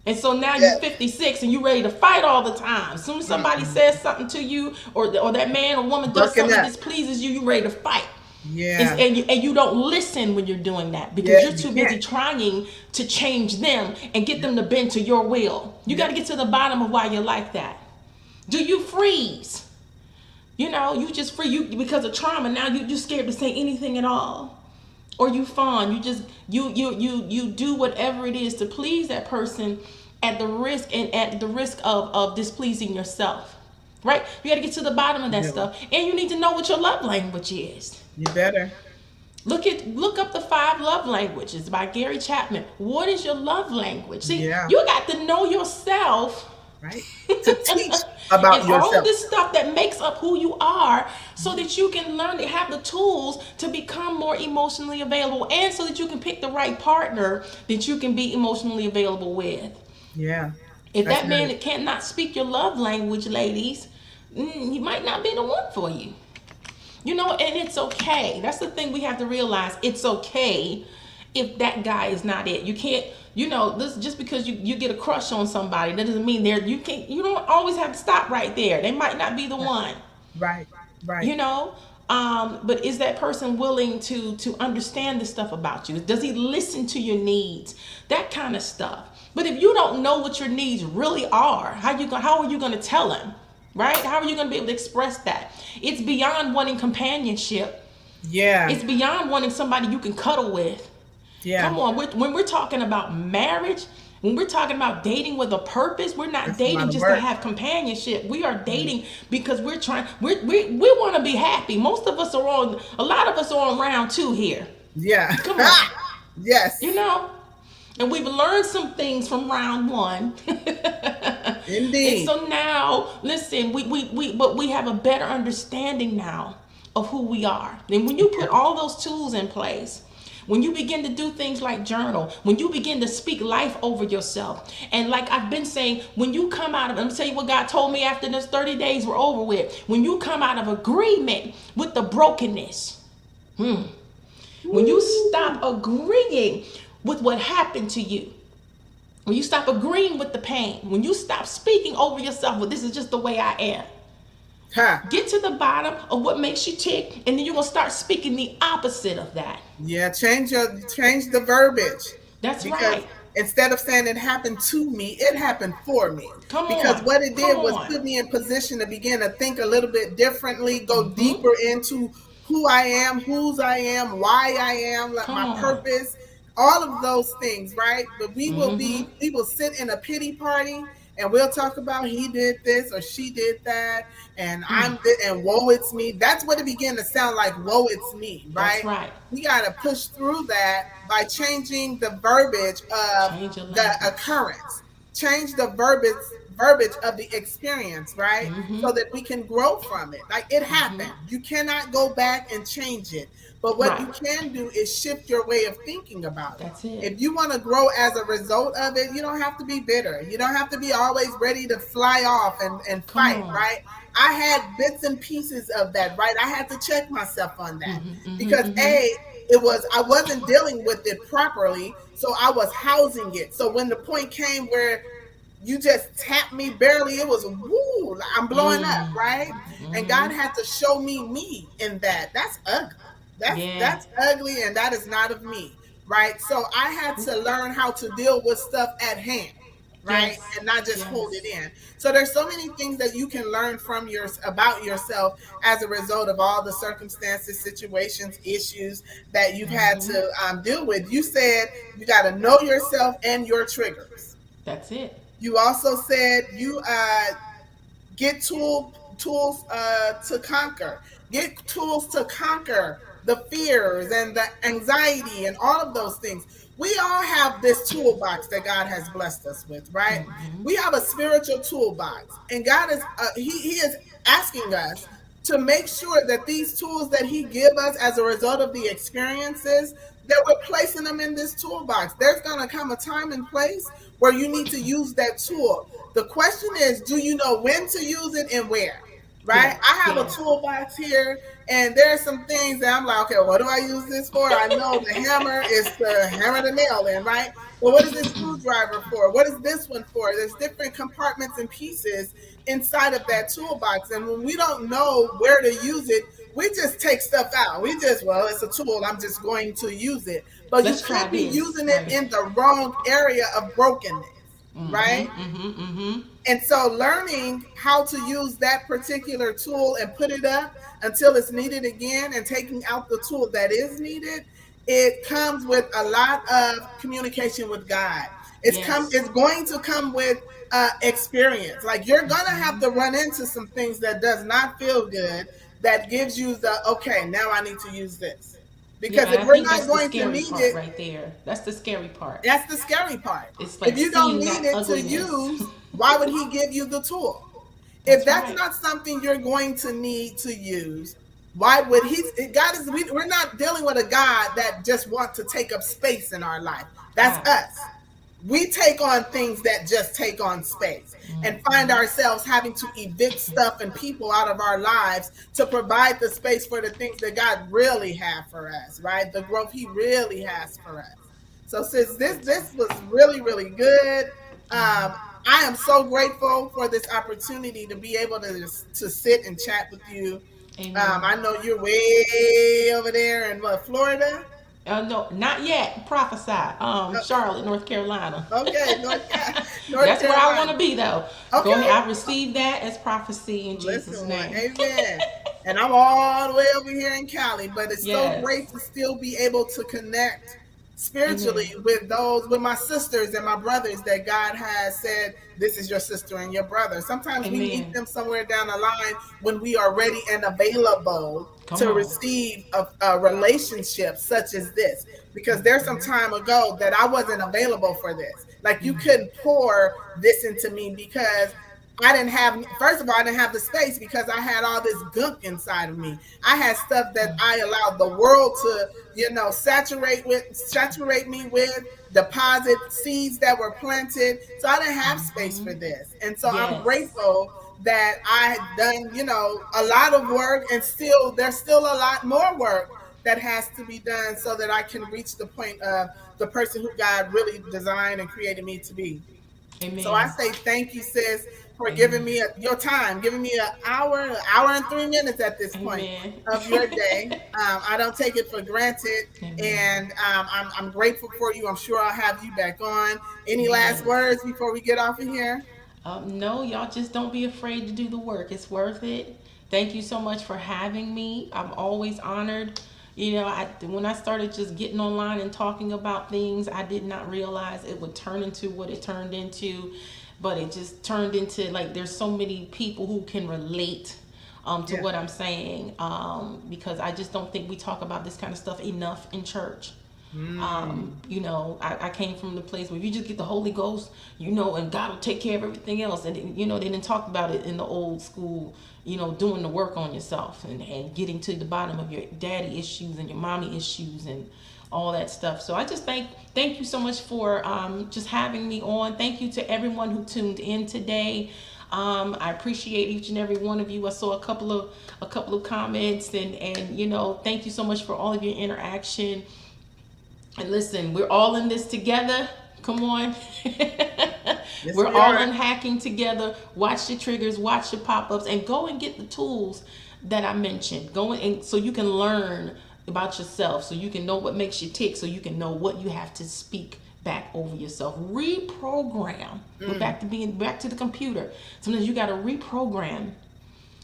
And so now Yeah. you're 56 and you're ready to fight all the time. As soon as somebody says something to you, or that man or woman does Bucking something that up. displeases you, you're ready to fight. Yeah. And you don't listen when you're doing that, because Yeah, you're you too busy can't. trying to change them and get them to bend to your will. You got to get to the bottom of why you're like that. Do you freeze? You just because of trauma. Now you're scared to say anything at all. Or you fawn. You do whatever it is to please that person at the risk of displeasing yourself. Right? You got to get to the bottom of that Yeah. stuff. And you need to know what your love language is. You better. Look up the 5 love languages by Gary Chapman. What is your love language? See, Yeah. you got to know yourself right? To teach about And all of yourself. this stuff that makes up who you are, so that you can learn to have the tools to become more emotionally available, and so that you can pick the right partner that you can be emotionally available with. Yeah, If that's that man good. that cannot speak your love language, ladies, he might not be the one for you. And it's okay. That's the thing we have to realize. It's okay if that guy is not it. You can't, this just because you get a crush on somebody, that doesn't mean you don't always have to stop right there. They might not be the one, Right, right. you know. But is that person willing to understand the stuff about you? Does he listen to your needs? That kind of stuff. But if you don't know what your needs really are, how are you going to tell him? Right? How are you going to be able to express that? It's beyond wanting companionship. Yeah, It's beyond wanting somebody you can cuddle with. yeah. Come on, when we're talking about marriage, when we're talking about dating with a purpose, we're not That's a lot dating of just to work. have companionship. We are Right. dating because we want to be happy. A lot of us are on round two here. Yeah. Come on, you Yes, know, and we've learned some things from round one. And indeed. so now, listen, but we have a better understanding now of who we are. And when you put all those tools in place, when you begin to do things like journal, when you begin to speak life over yourself, and like I've been saying, when you come out of, I'm tell you what God told me after this 30 days were over with, when you come out of agreement with the brokenness, when you Woo. stop agreeing with what happened to you, when you stop agreeing with the pain, when you stop speaking over yourself, well, this is just the way I am. Ha. Get to the bottom of what makes you tick, and then you're gonna start speaking the opposite of that. Yeah, change the verbiage, That's because right. instead of saying it happened to me, it happened for me. Come Because on. what it Come did was on. put me in position to begin to think a little bit differently, go Mm-hmm. deeper into who I am, whose I am, why I am, like Come my on. purpose, all of those things, right? But Mm-hmm. we will sit in a pity party and we'll talk about he did this or she did that, and and woe it's me. That's what it began to sound like, woe it's me, That's right? right. We got to push through that by changing the verbiage of Change your the language. occurrence, change the verbiage of the experience, right? Mm-hmm. So that we can grow from it. Like, it Mm-hmm. happened. You cannot go back and change it. But what Right. you can do is shift your way of thinking about it. That's it. If you want to grow as a result of it, you don't have to be bitter. You don't have to be always ready to fly off and Come fight, on. right? I had bits and pieces of that, right? I had to check myself on that Mm-hmm. Mm-hmm. because Mm-hmm. I wasn't dealing with it properly, so I was housing it. So when the point came where you just tapped me barely, it was woo, I'm blowing up, right? And Mm-hmm. God had to show me in that. That's ugly. Yeah. That's ugly, and that is not of me, right? So I had to learn how to deal with stuff at hand, right? Yes. And not just hold it Yes. in. So there's so many things that you can learn from about yourself as a result of all the circumstances, situations, issues that you've had Mm-hmm. to deal with. You said you got to know yourself and your triggers. That's it. You also said you get tools to conquer. Get tools to conquer the fears and the anxiety and all of those things. We all have this toolbox that God has blessed us with, right? Mm-hmm. We have a spiritual toolbox, and God is he is asking us to make sure that these tools that he give us as a result of the experiences, that we're placing them in this toolbox. There's going to come a time and place where you need to use that tool. The question is, do you know when to use it and where? Right? Yeah. I have a Yeah. toolbox here, and there are some things that I'm like, okay, what do I use this for? I know the hammer is to hammer the nail in, right? But what is this screwdriver for? What is this one for? There's different compartments and pieces inside of that toolbox. And when we don't know where to use it, we just take stuff out. We just, well, it's a tool, I'm just going to use it. But you Let's try could be this. using it Right. in the wrong area of brokenness, Mm-hmm. right? Mm-hmm. Mm-hmm. And so learning how to use that particular tool and put it up until it's needed again, and taking out the tool that is needed, it comes with a lot of communication with God. Yes. It's going to come with experience. Like, you're gonna have Mm-hmm. to run into some things that does not feel good, that gives you the, okay, now I need to use this. Yeah, Because and if I we're think not that's the going to scary need part it, right there. That's the scary part. that's the scary part. It's If like you don't seeing need that it to ugliness. use, why would he give you the tool? If That's that's right. not something you're going to need to use, why would he? God is, we're not dealing with a God that just wants to take up space in our life. That's Ah. us. We take on things that just take on space and find ourselves having to evict stuff and people out of our lives to provide the space for the things that God really has for us, right? The growth he really has for us. So since this was really, really good, I am so grateful for this opportunity to be able to sit and chat with you. Amen. I know you're way over there in what, Florida? No, not yet. Prophesy. Charlotte, North Carolina. Okay, North That's where I Carolina. want to be, though. Go Okay, ahead. I receive that as prophecy in Jesus' listen, well, name. amen. And I'm all the way over here in Cali, but it's so Yes. great to still be able to connect spiritually Amen. with my sisters and my brothers that God has said, this is your sister and your brother. Sometimes we meet Amen. them somewhere down the line when we are ready and available Come to on. receive a relationship such as this. Because there's some time ago that I wasn't available for this. Like you couldn't pour this into me because I didn't have, first of all, I didn't have the space because I had all this gunk inside of me. I had stuff that I allowed the world to, saturate me with, deposit seeds that were planted. So I didn't have space for this. And so I'm Yes. grateful that I had done, a lot of work, and still there's still a lot more work that has to be done so that I can reach the point of the person who God really designed and created me to be. So I Amen. say thank you, sis, for giving Amen. me your time, giving me an hour and 3 minutes at this point Amen. of your day. I don't take it for granted, Amen. and I'm grateful for you. I'm sure I'll have you back on. Any last Yes. words before we get off of here? No, y'all just don't be afraid to do the work. It's worth it. Thank you so much for having me. I'm always honored. When I started just getting online and talking about things, I did not realize it would turn into what it turned into, but it just turned into like there's so many people who can relate to Yeah. what I'm saying, because I just don't think we talk about this kind of stuff enough in church. Mm. I came from the place where you just get the Holy Ghost, and God will take care of everything else. And, they didn't talk about it in the old school, doing the work on yourself and getting to the bottom of your daddy issues and your mommy issues and all that stuff. So I just thank you so much for just having me on. Thank you to everyone who tuned in today. I appreciate each and every one of you. I saw a couple of comments, and thank you so much for all of your interaction. And listen, we're all in this together. Come on. Yes, We're we all are. unhacking together. Watch your triggers, watch your pop ups, and go and get the tools that I mentioned. Go and so you can learn about yourself, so you can know what makes you tick, so you can know what you have to speak back over yourself. Reprogram. We're back to the computer. Sometimes you got to reprogram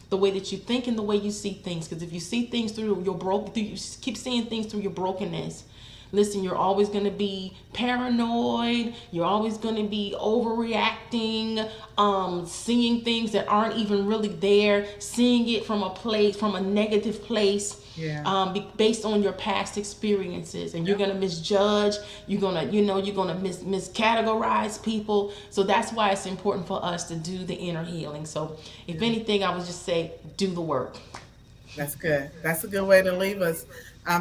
the way that you think and the way you see things. Because if you see things through you keep seeing things through your brokenness. Listen, you're always going to be paranoid. You're always going to be overreacting, seeing things that aren't even really there, seeing it from a negative place, Yeah. based on your past experiences, and you're Yep. gonna misjudge. You're gonna miscategorize people. So that's why it's important for us to do the inner healing. So, if anything, I would just say, do the work. That's good. That's a good way to leave us.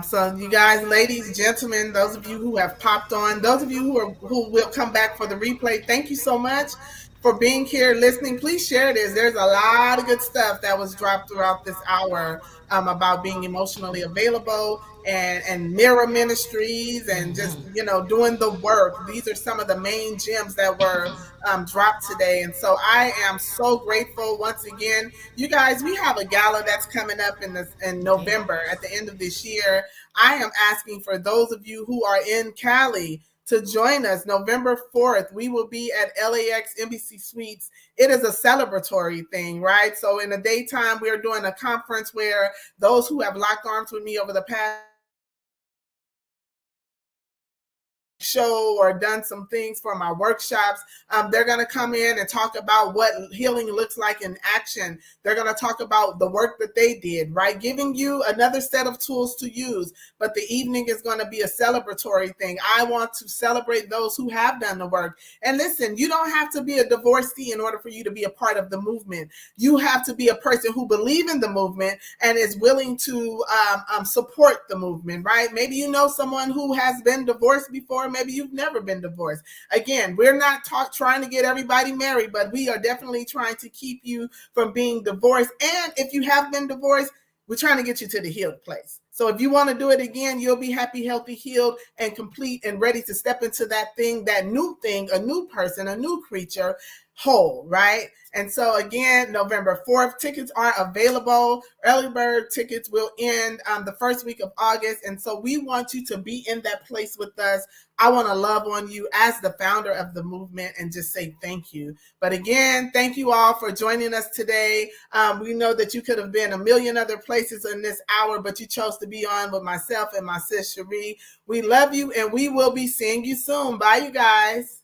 So you guys, ladies, gentlemen, those of you who have popped on, those of you who will come back for the replay, thank you so much for being here, listening. Please share this. There's a lot of good stuff that was dropped throughout this hour, about being emotionally available and mirror ministries and just doing the work. These are some of the main gems that were dropped today, and so I am so grateful once again. You guys, we have a gala that's coming up in November at the end of this year. I am asking for those of you who are in Cali to join us November 4th. We will be at LAX Embassy Suites. It is a celebratory thing, right? So in the daytime, we're doing a conference where those who have locked arms with me over the past show or done some things for my workshops. They're going to come in and talk about what healing looks like in action. They're going to talk about the work that they did, right? Giving you another set of tools to use. But the evening is going to be a celebratory thing. I want to celebrate those who have done the work. And listen, you don't have to be a divorcee in order for you to be a part of the movement. You have to be a person who believes in the movement and is willing to support the movement, right? Maybe you know someone who has been divorced before. Maybe you've never been divorced. Again, we're not trying to get everybody married, but we are definitely trying to keep you from being divorced. And if you have been divorced, we're trying to get you to the healed place. So if you want to do it again, you'll be happy, healthy, healed, and complete and ready to step into that thing, that new thing, a new person, a new creature, whole, right? And so again, November 4th, tickets are available. Early bird tickets will end the first week of August. And so we want you to be in that place with us. I want to love on you as the founder of the movement and just say thank you. But again, thank you all for joining us today. We know that you could have been a million other places in this hour, but you chose to be on with myself and my sis Cherie. We love you and we will be seeing you soon. Bye, you guys.